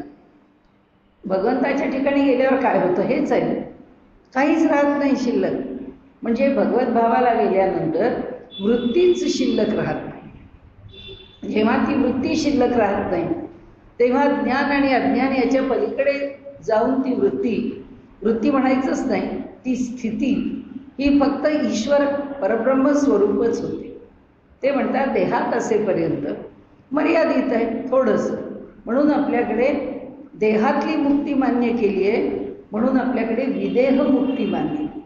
भगवंताच्या ठिकाणी गेल्यावर काय होतं हेच आहे, काहीच राहत नाही शिल्लक. म्हणजे भगवत भावाला गेल्यानंतर वृत्तीच शिल्लक राहत नाही. जेव्हा ती वृत्ती शिल्लक राहत नाही तेव्हा ज्ञान आणि अज्ञान याच्या पलीकडे जाऊन ती वृत्ती म्हणायचंच नाही, ती स्थिती ही फक्त ईश्वर परब्रह्म स्वरूपच होते. ते म्हणतात देहात असेपर्यंत मर्यादित आहे थोडंसं, म्हणून आपल्याकडे देहातली मुक्ती मान्य केली आहे, म्हणून आपल्याकडे विदेह मुक्ती मान्य केली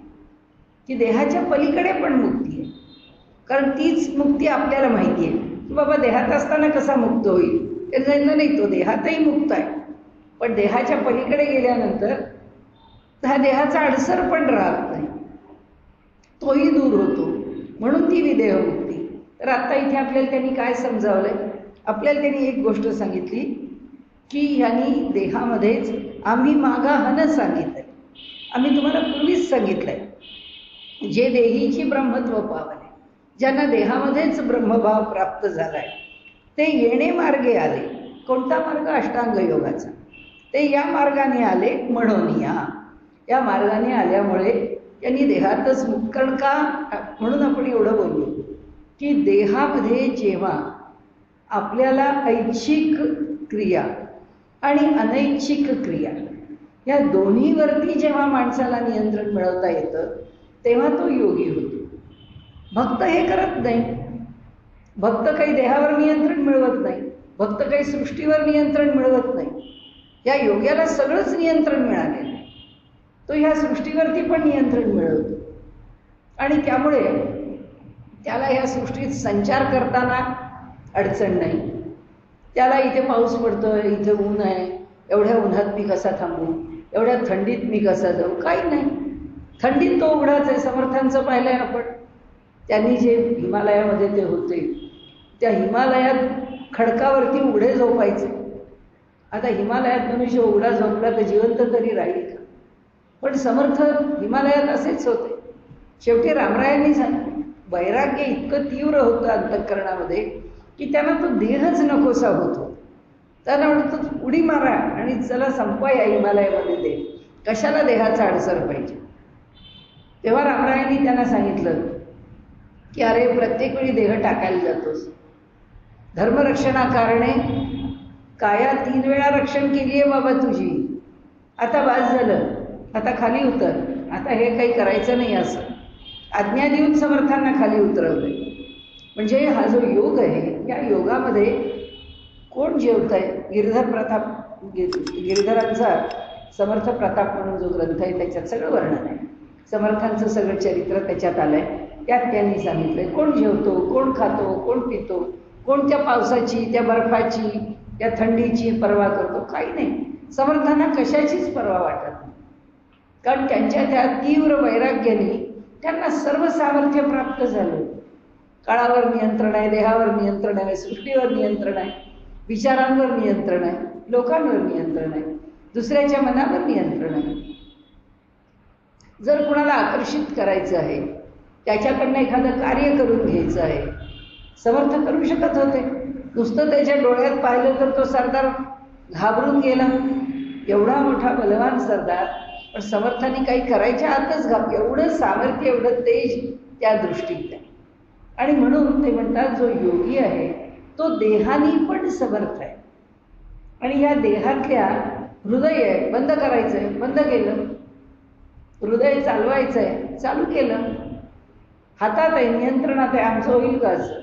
की देहाच्या पलीकडे पण मुक्ती आहे. कारण तीच मुक्ती आपल्याला माहिती आहे की बाबा देहात असताना कसा मुक्त होईल, ते जाणलं नाही, तो देहातही मुक्त आहे. पण देहाच्या पलीकडे गेल्यानंतर हा देहाचा अडसर पण राहत नाही, तोही दूर होतो, म्हणून ती विदेह मुक्ती. तर आत्ता इथे आपल्याला त्यांनी काय समजावलंय, आपल्याला त्यांनी एक गोष्ट सांगितली की ह्यांनी देहामध्येच आम्ही मागाहन सांगितलंय. आम्ही तुम्हाला पूर्वीच सांगितलंय, जे देहीची ब्रह्मत्व पावले, ज्यांना देहामध्येच ब्रह्मभाव प्राप्त झालाय, ते येणे मार्गे आले. कोणता मार्ग? अष्टांग योगाचा. ते या मार्गाने आले म्हणून या मार्गाने आल्यामुळे त्यांनी देहातच मुक्कण का, म्हणून आपण एवढं बोललो की देहामध्ये जेव्हा आपल्याला ऐच्छिक क्रिया आणि अनैच्छिक क्रिया या दोन्हीवरती जेव्हा माणसाला नियंत्रण मिळवता येतं तेव्हा तो योगी होतो. भक्त हे करत नाही. भक्त काही देहावर नियंत्रण मिळवत नाही, भक्त काही सृष्टीवर नियंत्रण मिळवत नाही. या योग्याला सगळंच नियंत्रण मिळालेलं आहे. तो ह्या सृष्टीवरती पण नियंत्रण मिळवतो आणि त्यामुळे त्याला ह्या सृष्टीत संचार करताना अडचण नाही. त्याला इथे पाऊस पडतोय, इथे ऊन आहे, एवढ्या उन्हात मी कसा थांबू, एवढ्या थंडीत मी कसा जाऊ, काही नाही. थंडीत तो उघडाच आहे. समर्थांचं पाहिलंय आपण, त्यांनी जे हिमालयामध्ये ते होते, त्या हिमालयात खडकावरती उघडे झोपायचे. आता हिमालयात मनुष्य उघडा झोपला तर जिवंत तरी राहील का? पण समर्थ हिमालयात असेच होते. शेवटी रामरायांनी सांगितलं, वैराग्य इतकं तीव्र होतं अंतःकरणामध्ये की त्यांना तो देहच नकोसा होतो. त्यांना म्हणतो उडी मारा आणि चला संपवा या हिमालयामध्ये देह, कशाला देहाचा अडसर पाहिजे. तेव्हा रामरायांनी त्यांना सांगितलं की अरे प्रत्येक वेळी देह टाकायला जातोस, धर्मरक्षणाकारणे काया 3 वेळा रक्षण केली आहे बाबा तुझी, आता बास झालं, आता खाली उतर, आता हे काही करायचं नाही. असं आज्ञा देऊन समर्थांना खाली उतरवलंय. म्हणजे हा जो योग आहे, या योगामध्ये कोण जेवत आहे? गिरधर प्रताप, गिरधरांचा समर्थ प्रताप म्हणून जो ग्रंथ आहे त्याच्यात सगळं वर्णन आहे. समर्थांचं सगळं चरित्र त्याच्यात आलंय. त्यात त्यांनी सांगितलंय कोण जेवतो, कोण खातो, कोण पितो, कोण त्या पावसाची, त्या बर्फाची, या थंडीची पर्वा करतो, काही नाही. समर्थांना कशाचीच पर्वा वाटत नाही, कारण त्यांच्या त्या तीव्र वैराग्याने त्यांना सर्व सामर्थ्य प्राप्त झालं. काळावर नियंत्रण आहे, देहावर नियंत्रण आहे, सृष्टीवर नियंत्रण आहे, विचारांवर नियंत्रण आहे, लोकांवर नियंत्रण आहे, दुसऱ्याच्या मनावर नियंत्रण आहे. जर कुणाला आकर्षित करायचं आहे, त्याच्याकडनं एखादं कार्य करून घ्यायचं आहे, समर्थ करू शकत होते. नुसतं त्याच्या डोळ्यात पाहिलं तर तो सरदार घाबरून गेला. एवढा मोठा बलवान सरदार, पण समर्थांनी काही करायच्या आतच एवढं सामर्थ्य, एवढं तेज त्या दृष्टीत आहे. आणि म्हणून ते म्हणतात जो योगी आहे तो देहानी पण समर्थ आहे. आणि या देहातल्या हृदय आहे, बंद करायचं आहे, बंद केलं. हृदय चालवायचं आहे, चालू केलं. हातात आहे, नियंत्रणात आहे. आमचं होईल का असं?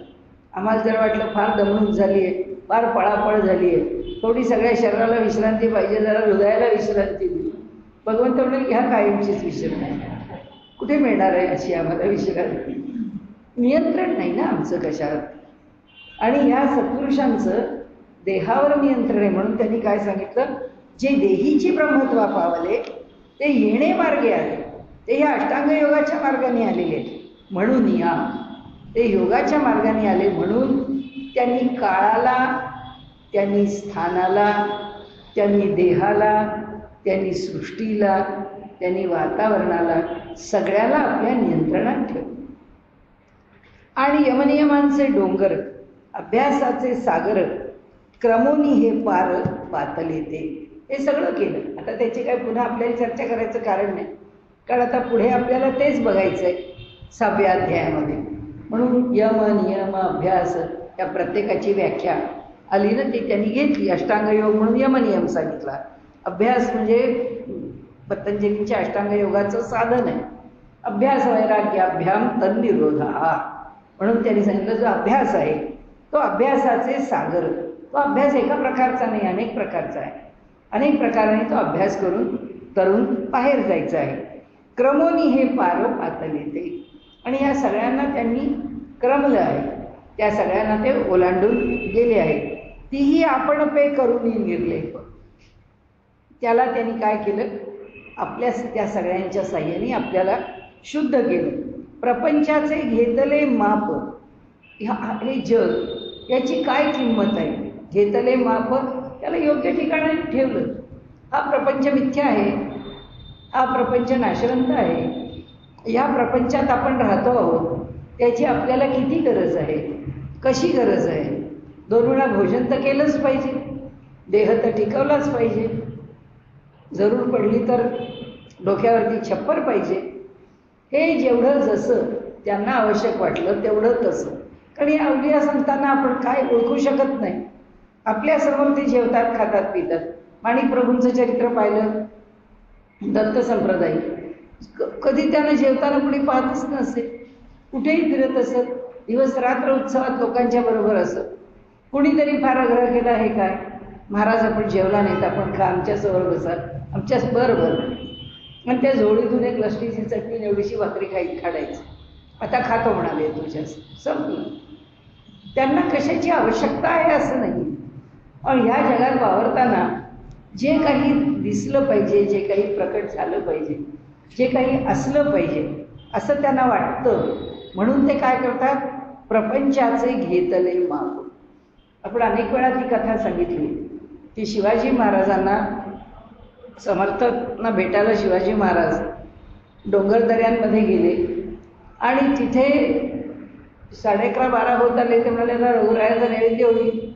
आम्हाला जर वाटलं फार दमणूक झाली आहे, फार पळापळ झाली आहे, थोडी सगळ्या शरीराला विश्रांती पाहिजे, जरा हृदयाला विश्रांती दिली, भगवंत म्हणेल ह्या कायमचीच विश्रांती. कुठे मिळणार आहे अशी आम्हाला विश्रांती? नियंत्रण नाही ना आमचं कशावर. आणि ह्या सत्पुरुषांचं देहावर नियंत्रण आहे. म्हणून त्यांनी काय सांगितलं, जे देहीची ब्रह्मत्वा पावले ते येणे मार्गे आले, ते ह्या अष्टांग योगाच्या मार्गाने आलेले आहेत. म्हणून या ते योगाच्या मार्गाने आले, म्हणून त्यांनी काळाला, त्यांनी स्थानाला, त्यांनी देहाला, त्यांनी सृष्टीला, त्यांनी वातावरणाला, सगळ्याला आपल्या नियंत्रणात ठेवले. आणि यमनियमांचे डोंगर, अभ्यासाचे सागर, क्रमोनी हे पार पातले ते, हे सगळं केलं. आता त्याची काय पुन्हा आपल्याला चर्चा करायचं कारण नाही, कारण आता पुढे आपल्याला तेच बघायचं आहे 6व्या अध्यायामध्ये. म्हणून यम, नियम, अभ्यास या प्रत्येकाची व्याख्या आली ना, ती त्यांनी घेतली. अष्टांग योग म्हणून यमनियम सांगितला. अभ्यास म्हणजे पतंजलींच्या अष्टांग योगाचं साधन आहे. अभ्यास वैराग्याभ्याम तन्निरोधा, म्हणून त्यांनी सांगितलं जो अभ्यास आहे तो अभ्यासाचे सागर. तो अभ्यास एका प्रकारचा नाही, अनेक प्रकारचा आहे. अनेक प्रकाराने तो अभ्यास करून बाहेर जायचं आहे. क्रमोनी हे पार पातले ते, आणि या सगळ्यांना त्यांनी क्रमलं आहे, त्या सगळ्यांना ते ओलांडून गेले आहेत. तीही आपण पे करून निर्लेप, त्याला त्यांनी काय केलं, आपल्या त्या सगळ्यांच्या साह्याने आपल्याला शुद्ध केलं. प्रपंचाचे घेतले माप, हे जग याची काय किंमत आहे, घेतले माप, त्याला योग्य ठिकाणी ठेवलं. हा प्रपंच मिथ्या आहे, हा प्रपंच नाशवंत आहे, या प्रपंचात आपण राहतो आहोत, त्याची आपल्याला किती गरज आहे, कशी गरज आहे. 2 वेळा भोजन तर केलंच पाहिजे, देह तर टिकवलाच पाहिजे, जरूर पडली तर डोक्यावरती छप्पर पाहिजे. हे जेवढं जसं त्यांना आवश्यक वाटलं तेवढं तसं. कारण या अवलिया संतांना आपण काय ओळखू शकत नाही. आपल्यासमोर ते जेवतात, खातात, पितात. माणिक प्रभूंचं चरित्र पाहिलं, दत्त संप्रदाय, कधी त्यांना जेवताना कुणी पाहतच नसे, कुठेही फिरत असत, दिवस रात्र उत्सवात लोकांच्या बरोबर असत. कुणीतरी फार आग्रह केला, हे काय महाराज आपण जेवला नाहीत, आपण खा, आमच्यासमोर बसा, आमच्या बरोबर. आणि त्या झोळीतून एक लसणीची चटणी एवढीशी भाकरी काढायची. आता खातो म्हणाले, तुझ्याच संपलं. त्यांना कशाची आवश्यकता आहे असं नाही. पण ह्या जगात वावरताना जे काही दिसलं पाहिजे, जे काही प्रकट झालं पाहिजे, जे काही असलं पाहिजे असं त्यांना वाटतं. म्हणून ते काय करतात, प्रपंचाचे घेतले माप. आपण अनेक वेळा ती कथा सांगितली की शिवाजी महाराजांना, समर्थांना भेटायला शिवाजी महाराज डोंगरदऱ्यांमध्ये गेले आणि तिथे 11:30-12 होत आले. ते म्हणाले ना, रघुरायाचा नैवेद्य होईल,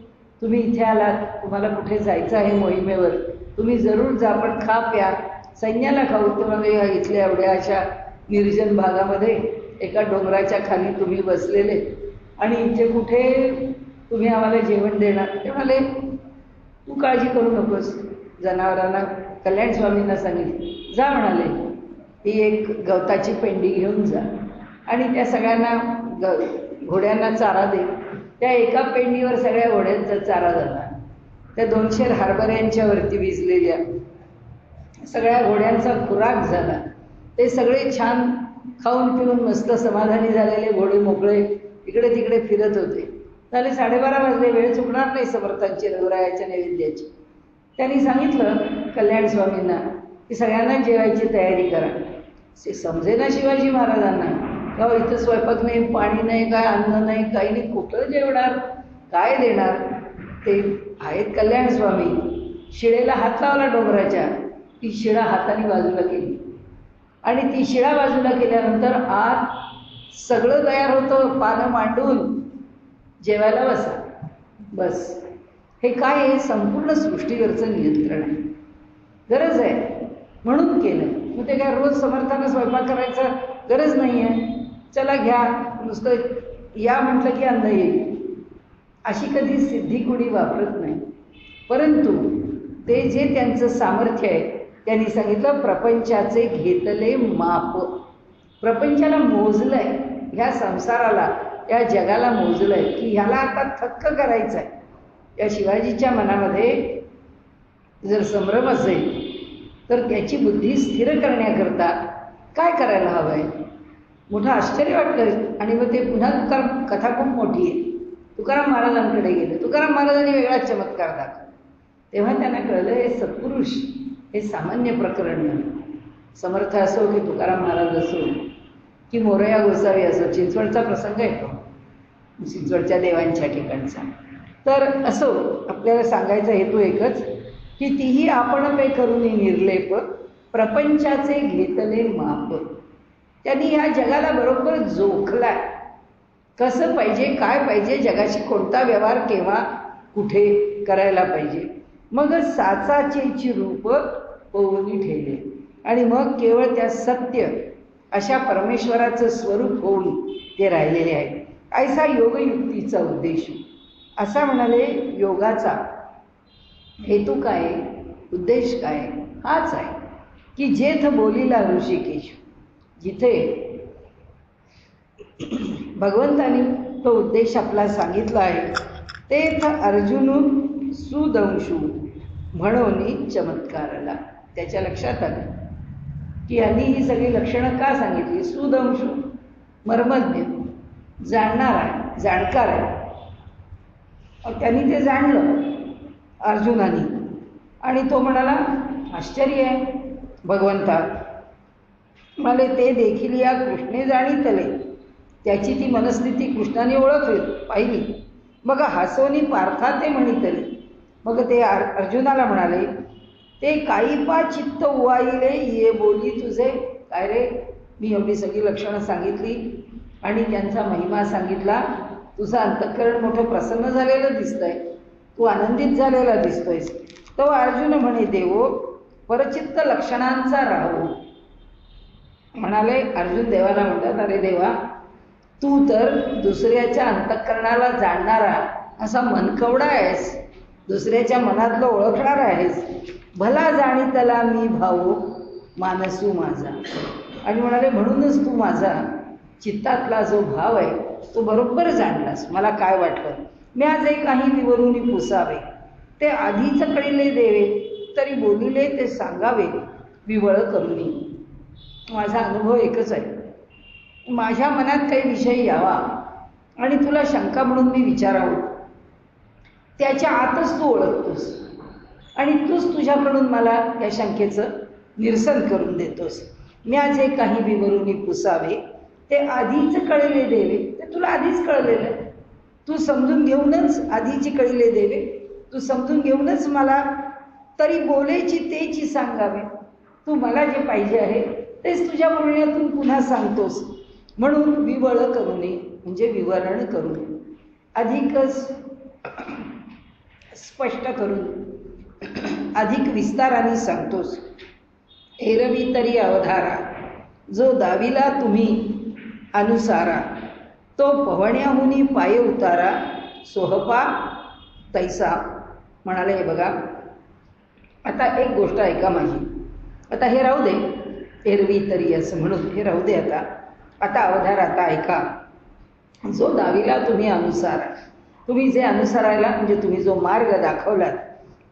तुम्ही इथे आलात, तुम्हाला कुठे जायचं आहे मोहिमेवर, तुम्ही जरूर जा, पण खा प्या, सैन्याला खाऊ. तुम्हाला इथल्या एवढ्या अशा निर्जन भागामध्ये एका डोंगराच्या खाली तुम्ही बसलेले आणि इथे कुठे तुम्ही आम्हाला जेवण देणार. ते म्हणाले तू काळजी करू नकोस, जनावरांना कल्याण स्वामींना सांगितलं, जा म्हणाले, ही एक गवताची पेंडी घेऊन जा आणि त्या सगळ्यांना घोड्यांना चारा दे. त्या एका पेंडीवर सगळ्या घोड्यांचा चारा झाला. त्या 200 हरभऱ्यांच्यावरती भिजलेल्या सगळ्या घोड्यांचा खुराक झाला. ते सगळे छान खाऊन पिऊन मस्त समाधानी झालेले घोडे मोकळे इकडे तिकडे फिरत होते. झाले 12:30 वाजले, वेळ चुकणार नाही समर्थांची रघुरायाच्या नैवेद्याची. त्यांनी सांगितलं कल्याण स्वामींना की सगळ्यांना जेवायची तयारी करा. समजेना शिवाजी महाराजांना, तेव्हा इथं स्वयंपाक नाही, पाणी नाही, काय अन्न नाही, काही नाही, कुठं जेवणार, काय देणार. ते आहेत कल्याण स्वामी. शिळेला हात लावला डोंगराच्या, ती शिळा हाताने बाजूला केली आणि ती शिळा बाजूला केल्यानंतर आत सगळं तयार होतं, पानं मांडून जेवायला बसा. बस हे काय आहे, संपूर्ण सृष्टीवरचं नियंत्रण आहे, गरज आहे म्हणून केलं. मग ते काय रोज समर्थांना स्वयंपाक करायचं गरज नाही आहे. चला घ्या, नुसतं या म्हटलं की अन्न येईल, अशी कधी सिद्धी कुणी वापरत नाही. परंतु ते जे त्यांचं सामर्थ्य आहे, त्यांनी सांगितलं प्रपंचाचे घेतले माप. प्रपंचाला मोजलंय, ह्या संसाराला, या जगाला मोजलंय की ह्याला आता थक्क करायचं आहे. या शिवाजीच्या मनामध्ये जर संभ्रम असेल तर त्याची बुद्धी स्थिर करण्याकरता काय करायला हवं आहे. मोठं आश्चर्य वाटलं. आणि मग ते पुन्हा तुकाराम, कथा खूप मोठी आहे, तुकाराम महाराजांकडे गेले. तुकाराम महाराजांनी वेगळा चमत्कार दाखवला. तेव्हा त्यांना कळलं हे सत्पुरुष हे सामान्य प्रकरण नाही. समर्थ असो की तुकाराम महाराज असो की मोरया गोसावी असो, चिंचवडचा प्रसंग येतो, चिंचवडच्या देवांच्या ठिकाणचा. तर असो, आपल्याला सांगायचा हेतू एकच की तीही आपण पे करून निर्लेप, प्रपंचाचे घेतले माप. त्यांनी ह्या जगाला बरोबर जोखलाय, कसं पाहिजे, काय पाहिजे, जगाशी कोणता व्यवहार केव्हा कुठे करायला पाहिजे. मग साचाचे रूप होऊन ठेवले आणि मग केवळ त्या सत्य अशा परमेश्वराचं स्वरूप होऊन ते राहिलेले आहे. ऐसा योगयुक्तीचा उद्देश. असा म्हणाले योगाचा हेतू काय, उद्देश काय, हाच आहे की जेथ बोलिला ऋषिकेश, जिथे भगवंतानी तो उद्देश आपला सांगितला आहे, तेथ अर्जुन सुदंशू म्हणून चमत्कारला. त्याच्या लक्षात आलं की यांनी ही सगळी लक्षणं का सांगितली. सुदंशू मर्मज्ञ, जाणणार आहे, जाणकार आहे. त्यांनी ते जाणलं अर्जुनानी आणि तो म्हणाला आश्चर्य आहे भगवंतात, मला ते देखील या कृष्णे जाणीतले. त्याची ती मनस्थिती कृष्णाने ओळखली, पाहिली. मग हसवनी पार्था ते म्हणितले. मग ते अर्जुनाला म्हणाले ते काही पा चित्त उवाईले ये बोली तुझे. काय रे, मी एवढी सगळी लक्षणं सांगितली आणि त्यांचा महिमा सांगितला, तुझं अंतःकरण मोठं प्रसन्न झालेलं दिसतंय, तू आनंदित झालेला दिसतोयस. तो अर्जुन म्हणे देवो परचित्त लक्षणांचा राहू. म्हणाले अर्जुन देवाला म्हणतात, अरे देवा, तू तर दुसऱ्याच्या अंतःकरणाला जाणणारा असा मनकवडा आहेस, दुसऱ्याच्या मनातलं ओळखणारा आहेस. भला जाणीतला मी भाऊ मानसू माझा. आणि म्हणाले म्हणूनच तू माझा चित्तातला जो भाव आहे तो बरोबर जाणलास. मला काय वाटलं, मी आज एक काही विवरुनी पुसावे, ते आधीच कळले देवे, तरी बोलिले ते सांगावे विवळ करुनी. माझा अनुभव एकच आहे, माझ्या मनात काही विषय यावा आणि तुला शंका म्हणून मी विचारावं, त्याच्या आतच तू ओळखतोस आणि तूच तुझ्याकडून मला या शंकेचं निरसन करून देतोस. मी आज हे काही विवरुनी पुसावे, ते आधीच कळले देवे, ते तुला आधीच कळलेलं आहे. तू समजून घेऊनच आधीची कळले देवे, तू समजून घेऊनच मला तरी बोलेची तेची सांगावे. तू मला जे पाहिजे आहे तेच तुझ्या बोलण्यातून पुन्हा सांगतोस. म्हणून विवळ करू नये म्हणजे विवरण करून, अधिकच स्पष्ट करून, अधिक विस्ताराने सांगतोस. एरवी तरी अवधारा, जो दाविला तुम्ही अनुसारा, तो पवण्याहुनी पाय उतारा, सोहपा तैसा. म्हणाले हे बघा, आता एक गोष्ट ऐका माझी, आता हे राहू दे, एरवी तरी असं म्हणून हे राहू दे. आता अवधार, आता ऐका. जो दाविला तुम्ही अनुसारा, तुम्ही जे अनुसरायला म्हणजे तुम्ही जो मार्ग दाखवलात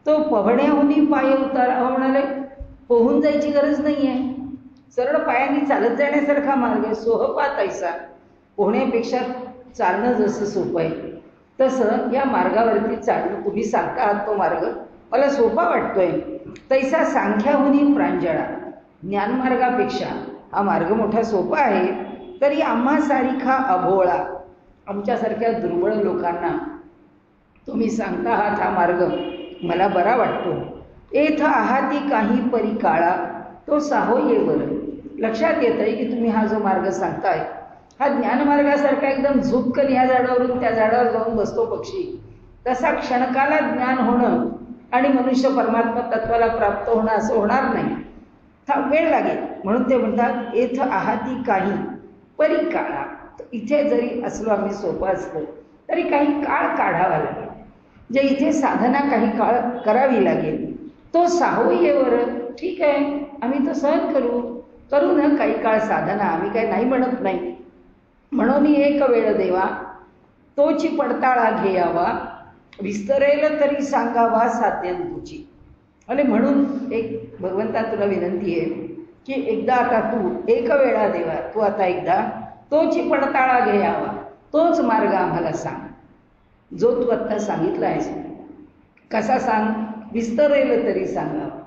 तो पवण्याहुनी पाय उतारा. म्हणाले पोहून जायची गरज नाही आहे, सरळ पायांनी चालत जाण्यासारखा मार्ग आहे. सोहपा तैसा, पोहण्यापेक्षा चालणं जसं सोपं आहे तसं या मार्गावरती चालणं, तुम्ही सांगता आहात तो मार्ग मला सोपा वाटतोय. तैसा सांख्याहुनी प्रांजळा, ज्ञानमार्गापेक्षा हा मार्ग मोठा सोपा आहे, तरी आम्हा सारिखा अभोळा, आमच्यासारख्या दुर्बळ लोकांना तुम्ही सांगता आहात हा मार्ग मला बरा वाटतो. एथ आहाती काही परी काळा तो साहोयेवर, लक्षात येत आहे की तुम्ही हा जो मार्ग सांगताय हा ज्ञानमार्गासारखा एकदम झुपकन या झाडावरून त्या झाडावर जाऊन बसतो पक्षी, तसा क्षणकाला ज्ञान होणं आणि मनुष्य परमात्मा तत्वाला प्राप्त होणं असं होणार नाही, वेळ लागेल. म्हणून ते म्हणतात एथ आहाती काही परी काळा, इथे जरी असलो आम्ही सोपं असलं तरी काही काळ काढावा लागेल, जे इथे साधना काही काळ करावी लागेल. तो साहोयेवर, ठीक आहे आम्ही तो सहन करू ना काही काळ साधना, आम्ही काही नाही म्हणत नाही. म्हणून एक वेळ देवा तोची पडताळा घेयावा, विस्तरेल तरी सांगावा साध्यंतुची. आणि म्हणून एक भगवंता तुला विनंती आहे की एकदा आता तू एक वेळा देवा, तू आता एकदा तोची पडताळा घ्यावा, तोच मार्ग आम्हाला सांग जो तू आत्ता सांगितला आहेस. कसा सांग, विस्तरेल तरी सांगावा,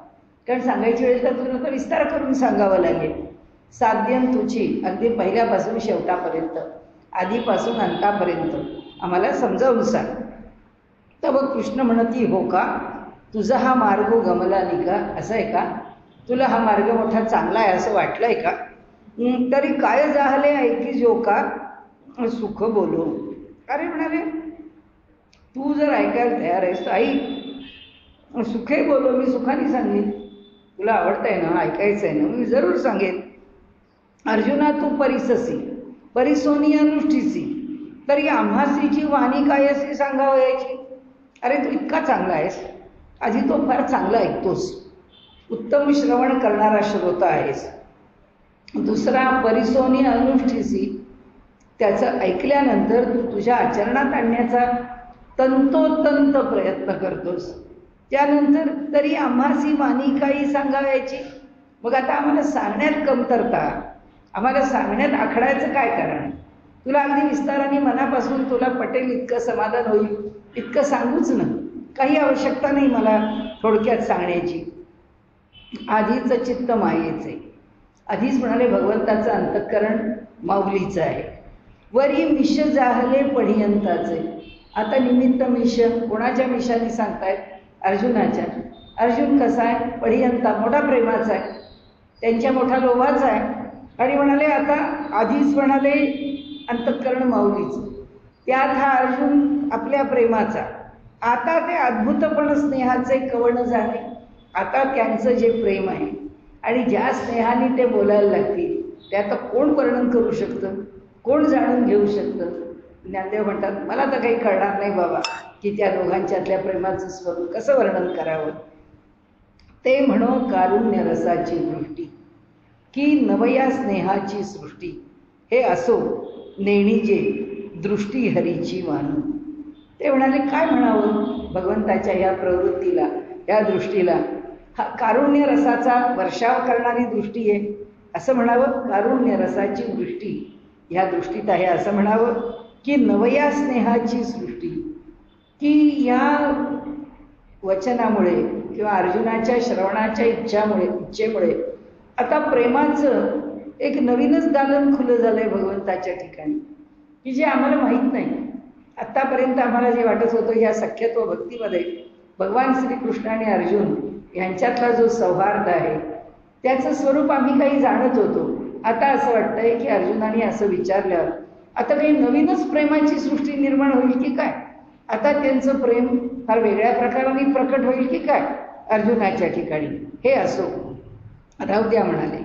कारण सांगायची वेळ तर तुला तर विस्तार करून सांगावं लागेल. साध्यंतुची, अगदी पहिल्यापासून शेवटापर्यंत, आधीपासून अंतापर्यंत आम्हाला समजावून सांग. तर बघ कृष्ण म्हणती हो का, तुझा हा मार्ग गमला निका, असं आहे का, तुला हा मार्ग मोठा चांगला आहे असं वाटलंय का. तरी काय झाले ऐकी जो का सुख बोलो. अरे म्हणाले तू जर ऐकायला तयार आहेस तर ऐक, सुखे बोलो, मी सुखाने सांगेन, तुला आवडतंय ना, ऐकायचं आहे ना, मी जरूर सांगेन. अर्जुना तू परिससी परिसोनी अनुष्ठीसी, तरी आम्हासीची वाणी काय अशी सांगावयाची. अरे तू इतका चांगला आहेस, आधी तो फार चांगला ऐकतोस, उत्तम श्रवण करणारा श्रोता आहेस. दुसरा परिसोनी अनुष्ठीसी, त्याचं ऐकल्यानंतर तू तुझ्या आचरणात आणण्याचा तंतोतंत प्रयत्न करतोस. त्यानंतर तरी आम्हासी वाणी काही सांगावयाची, मग आता आम्हाला सांगण्यात कमतरता, आम्हाला सांगण्यात आखडायचं काय कारण. तुला अगदी विस्ताराने मनापासून तुला पटेल इतकं समाधान होईल इतकं सांगूच ना, काही आवश्यकता नाही मला थोडक्यात सांगण्याची. आधीचं चित्त मायेचे, आधीच म्हणाले भगवंताचं अंतःकरण माऊलीचं आहे. वरी मिश जाहले पढियंताचे, आता निमित्त मिश, कोणाच्या मिशाने सांगतायत, अर्जुनाच्या. अर्जुन कसा आहे, पढियंता, मोठा प्रेमाचा आहे, त्यांच्या मोठा लोभाचा आहे. आणि म्हणाले आता आधीच म्हणाले अंतःकरण माऊलीचं, त्यात हा अर्जुन आपल्या प्रेमाचा, आता ते अद्भुतपण स्नेहाचे कवण जाणे. आता त्यांचं जे प्रेम आहे आणि ज्या स्नेहाने ते बोलायला लागतील ते आता कोण वर्णन करू शकतं, कोण जाणून घेऊ शकतं. ज्ञानदेव म्हणतात मला तर काही कळणार नाही बाबा की त्या दोघांच्यातल्या प्रेमाचं स्वरूप कसं वर्णन करावं. ते म्हणो कारुण्य रसाची दृष्टी की नवया स्नेहाची सृष्टी, हे असो नेणीजे दृष्टी हरीची वानू. ते म्हणाले काय म्हणावं भगवंताच्या ह्या प्रवृत्तीला, या दृष्टीला. हा कारुण्य रसाचा वर्षाव करणारी दृष्टी आहे असं म्हणावं, कारुण्य रसाची दृष्टी ह्या दृष्टीत आहे असं म्हणावं, की नवया स्नेहाची सृष्टी, की या वचनामुळे किंवा अर्जुनाच्या श्रवणाच्या इच्छेमुळे आता प्रेमाचं एक नवीनच दालन खुलं झालंय भगवंताच्या ठिकाणी, की जे आम्हाला माहीत नाही. आत्तापर्यंत आम्हाला जे वाटत होतं या सख्यत्व भक्तीमध्ये भगवान श्रीकृष्ण आणि अर्जुन यांच्यातला जो सौहार्द आहे त्याचं स्वरूप आम्ही काही जाणत होतो. आता असं वाटतंय की अर्जुनाने असं विचारल्यावर आता काही नवीनच प्रेमाची सृष्टी निर्माण होईल की काय, आता त्यांचं प्रेम फार वेगळ्या प्रकाराने प्रकट होईल की काय अर्जुनाच्या ठिकाणी. हे असो राहू द्या म्हणाले.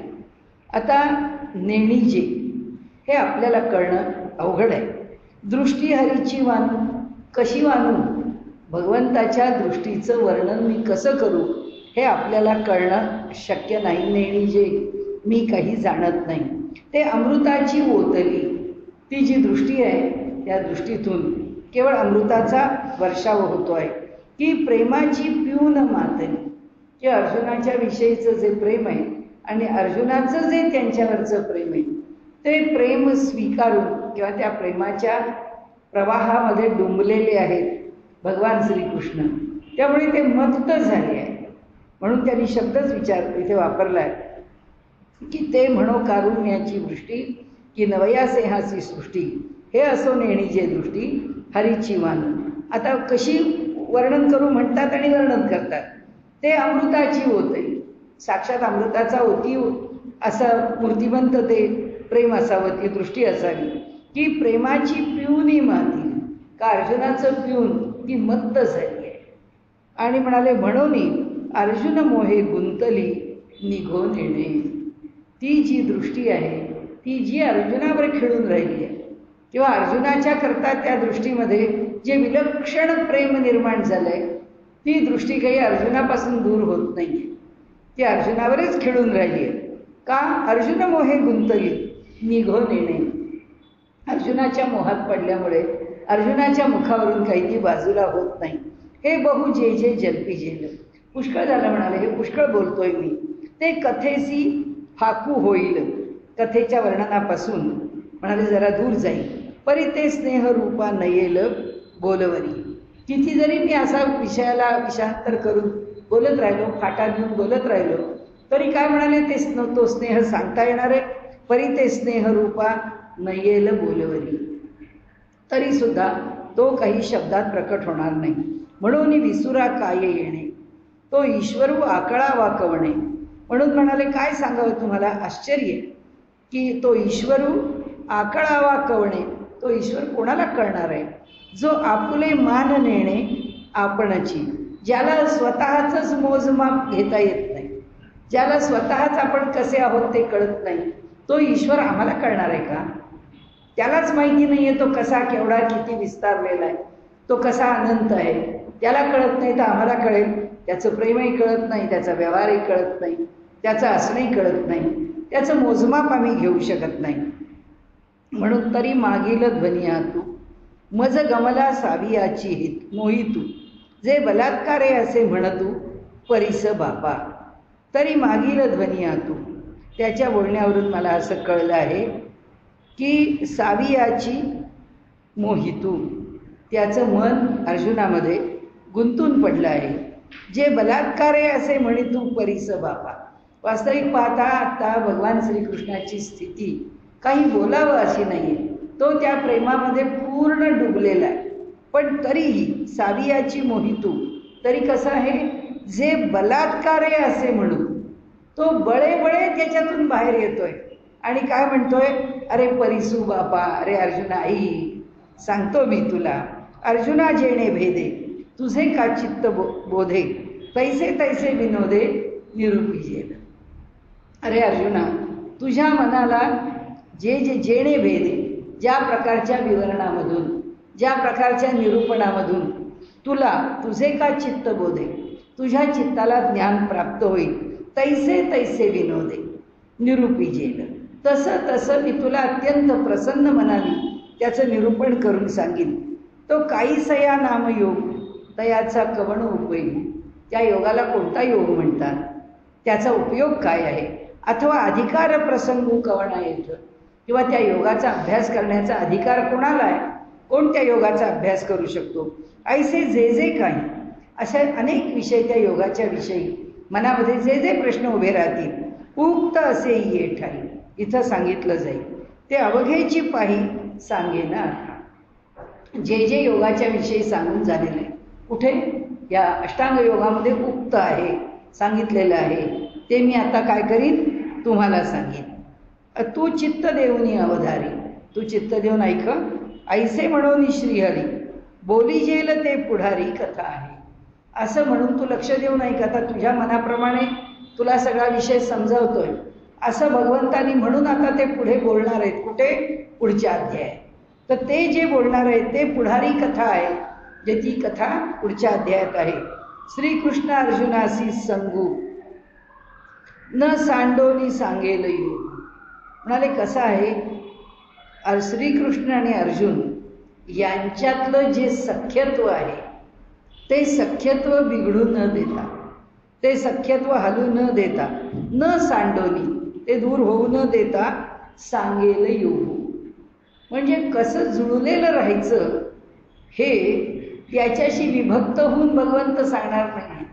आता नेणीजे हे आपल्याला कळणं अवघड आहे. दृष्टी हरीची वानू, कशी वानू, भगवंताच्या दृष्टीचं वर्णन मी कसं करू हे आपल्याला कळणं शक्य नाही. नेणीजे मी काही जाणत नाही. ते अमृताची ओतली, ती जी दृष्टी आहे त्या दृष्टीतून केवळ अमृताचा वर्षाव होतो आहे. की प्रेमाची पिऊन मातली, की अर्जुनाच्या विषयीचं जे प्रेम आहे आणि अर्जुनाचं जे त्यांच्यावरचं प्रेम आहे ते प्रेम स्वीकारून किंवा त्या प्रेमाच्या प्रवाहामध्ये डुंबलेले आहेत भगवान श्रीकृष्ण. त्यामुळे ते मत्त झाले आहे. म्हणून त्यांनी शब्दच इथे वापरला आहे की ते म्हणो कारुण्याची वृष्टी की नवया सेहाची सृष्टी हे असो नेणीचे दृष्टी हरीची वाण. आता कशी वर्णन करू म्हणतात आणि वर्णन करतात. ते अमृताची ओतई, साक्षात अमृताचा ओती असं मूर्तिमंत ते प्रेम असावं, ती दृष्टी असावी की प्रेमाची पिऊनी माती का अर्जुनाचं पिऊन ती मत्त झाली आहे. आणि म्हणाले म्हणून अर्जुन मोहे गुंतली निघो नेणे. ती जी दृष्टी आहे ती जी अर्जुनावर खेळून राहिली आहे किंवा अर्जुनाच्या करता त्या दृष्टीमध्ये जे विलक्षण प्रेम निर्माण झालंय ती दृष्टी काही अर्जुनापासून दूर होत नाहीये. ती अर्जुनावरच खेळून राहिली आहे. का अर्जुन मोहे गुंतली निघो नेणे. अर्जुनाच्या मोहात पडल्यामुळे अर्जुनाच्या मुखावरून काही ती बाजूला होत नाही. हे बहु जे जे जल्पी जेल. पुष्कळ झालं म्हणाले, हे पुष्कळ बोलतोय मी. ते कथेसी फाकू होईल. कथेच्या वर्णनापासून म्हणाले जरा दूर जाईल. परी ते स्नेहरूपा नयेल बोलवरी. किती जरी मी असा विषयाला विषयांतर करून बोलत राहिलो, फाटा घेऊन बोलत राहिलो तरी काय म्हणाले तो स्नेह सांगता येणार आहे. परी ते स्नेहरूपा नयेल बोलवरी. तरी सुद्धा तो काही शब्दात प्रकट होणार नाही. म्हणून विसुरा काय येणे तो ईश्वरू आकळा वाकवणे. म्हणून म्हणाले काय सांगावं तुम्हाला आश्चर्य की तो ईश्वरू आकळा वाकवणे. तो ईश्वर कोणाला कळणार आहे. जो आपुले मान नेणे आपणची. ज्याला स्वतःच मोजमाप घेता येत नाही, ज्याला स्वतःच आपण कसे आहोत ते कळत नाही, तो ईश्वर आम्हाला कळणार आहे का. त्यालाच माहिती नाही आहे तो कसा केवढा किती विस्तारलेला आहे, तो कसा अनंत आहे. त्याला कळत नाही तर आम्हाला कळेल. त्याचं प्रेमही कळत नाही, त्याचा व्यवहारही कळत नाही, त्याचं असणंही कळत नाही, त्याचं मोजमाप आम्ही घेऊ शकत नाही. म्हणून तरी मागील ध्वनी तू मज गमला सावियाची हित मोहितू. जे बलात्कारे असे म्हणतू परिस बापा. तरी मागील ध्वनी तू. त्याच्या बोलण्यावरून मला असं कळलं आहे की सावियाची मोहितू, त्याचं मन अर्जुनामध्ये गुंतून पडलं आहे. जे बलात्कारे असे म्हणितू परिस बापा. वास्तविक पाहता आता भगवान श्रीकृष्णाची स्थिती काही बोलावं अशी नाही आहे. तो त्या प्रेमामध्ये पूर्ण डुबलेला आहे. पण तरीही सावियाची मोहितू, तरी कसं आहे जे बलात्कारे असे म्हणून तो बळे त्याच्यातून बाहेर येतोय आणि काय म्हणतोय, अरे परिसू बापा, अरे अर्जुना आई सांगतो मी तुला, अर्जुना जेणे भेदे तुझे का चित्त बोधे तैसे तैसे विनोदे निरूपी जेल. अरे अर्जुना, तुझ्या मनाला जे जे जेणे भेदे, ज्या प्रकारच्या विवरणामधून, ज्या प्रकारच्या निरूपणामधून तुला तुझे का चित्त बोधे, तुझ्या चित्ताला ज्ञान प्राप्त होईल, तैसे तैसे विनोदे निरूपी जेल. तसं तसं मी तुला अत्यंत प्रसन्न मनाने त्याचं निरूपण करून सांगेन. तो काहीसया नामयोग तयाचा कवण उपयोगी. त्या योगाला कोणता योग म्हणतात, त्याचा उपयोग काय आहे, अथवा अधिकार प्रसंगू कवणा येतं, किंवा त्या योगाचा अभ्यास करण्याचा अधिकार कोणाला आहे, कोण त्या योगाचा अभ्यास करू शकतो, ऐसे जे जे काही असे अनेक विषय त्या योगाच्या विषयी मनामध्ये जे जे प्रश्न उभे राहतील, उक्त असे ये ठाई इथं सांगितलं जाईल. ते अवघेची पाही सांगेना. जे जे योगाच्या विषयी सांगून झालेलं आहे, कुठे या अष्टांग योगामध्ये उक्त आहे, सांगितलेलं आहे, ते मी आता काय करीन तुम्हाला सांगेन. तू चित्त देऊनी अवधारी. तू चित्त देऊन ऐक. ऐसे म्हणून श्रीहरी बोली जेल ते पुढारी कथा आहे. असं म्हणून तू लक्ष देऊन ऐक. आता तुझ्या मनाप्रमाणे तुला सगळा विषय समजावतोय असं भगवंतानी म्हणून आता ते पुढे बोलणार आहेत. कुठे, पुढच्या अध्याय. तर ते जे बोलणार आहेत ते पुढारी कथा आहे, जे ती कथा पुढच्या अध्यायात आहे. श्रीकृष्ण अर्जुनासी संगू न सांडोनी सांगेल यू. म्हणाले कसं आहे, श्रीकृष्ण आणि अर्जुन यांच्यातलं जे सख्यत्व आहे ते सख्यत्व बिघडू न देता, ते सख्यत्व हलू न देता, न सांडोनी ते दूर होऊ न देता सांगेल येऊ. म्हणजे कसं जुळलेलं राहायचं हे याच्याशी विभक्त होऊन भगवंत सांगणार नाही.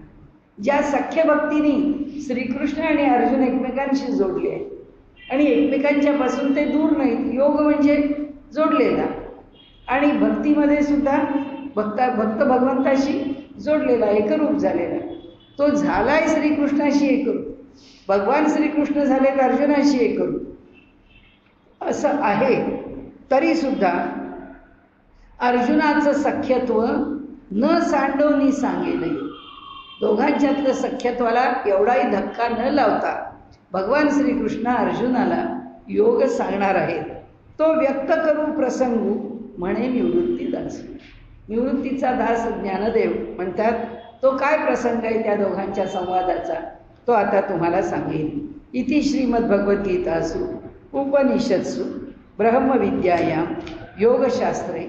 ज्या सख्य भक्तीने श्रीकृष्ण आणि अर्जुन एकमेकांशी जोडले आहे आणि एकमेकांच्या पासून ते दूर नाहीत. योग म्हणजे जोडलेला आणि भक्तीमध्ये सुद्धा भक्त भगवंताशी जोडलेला, एकरूप झालेला. तो झालाय श्रीकृष्णाशी एकरूप, भगवान श्रीकृष्ण झालेत अर्जुनाशी एकरूप असं आहे. तरी सुद्धा अर्जुनाचं सख्यत्व न सांडवणी सांगेलही. दोघांच्यातलं सख्यत्वाला एवढाही धक्का न लावता भगवान श्रीकृष्ण अर्जुनाला योग सांगणार आहेत. तो व्यक्त करू प्रसंगू म्हणे निवृत्ती दास. निवृत्तीचा दास ज्ञानदेव म्हणतात तो काय प्रसंग आहे त्या दोघांच्या संवादाचा तो आता तुम्हाला सांगेन. इति श्रीमद्भगवद्गीतासु उपनिषत्सु ब्रह्मविद्यायां योगशास्त्रे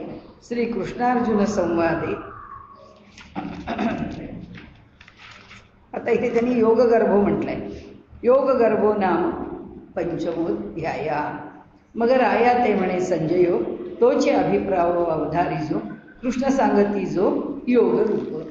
श्रीकृष्णार्जुन संवादे. आता इथे त्यांनी योगगर्भो म्हटलंय. योगगर्भो नाम पंचमोऽध्याय. मग राया ते म्हणे संजयो तोचे अभिप्रायो अवधारिजो कृष्ण सांगती जो योग रूप.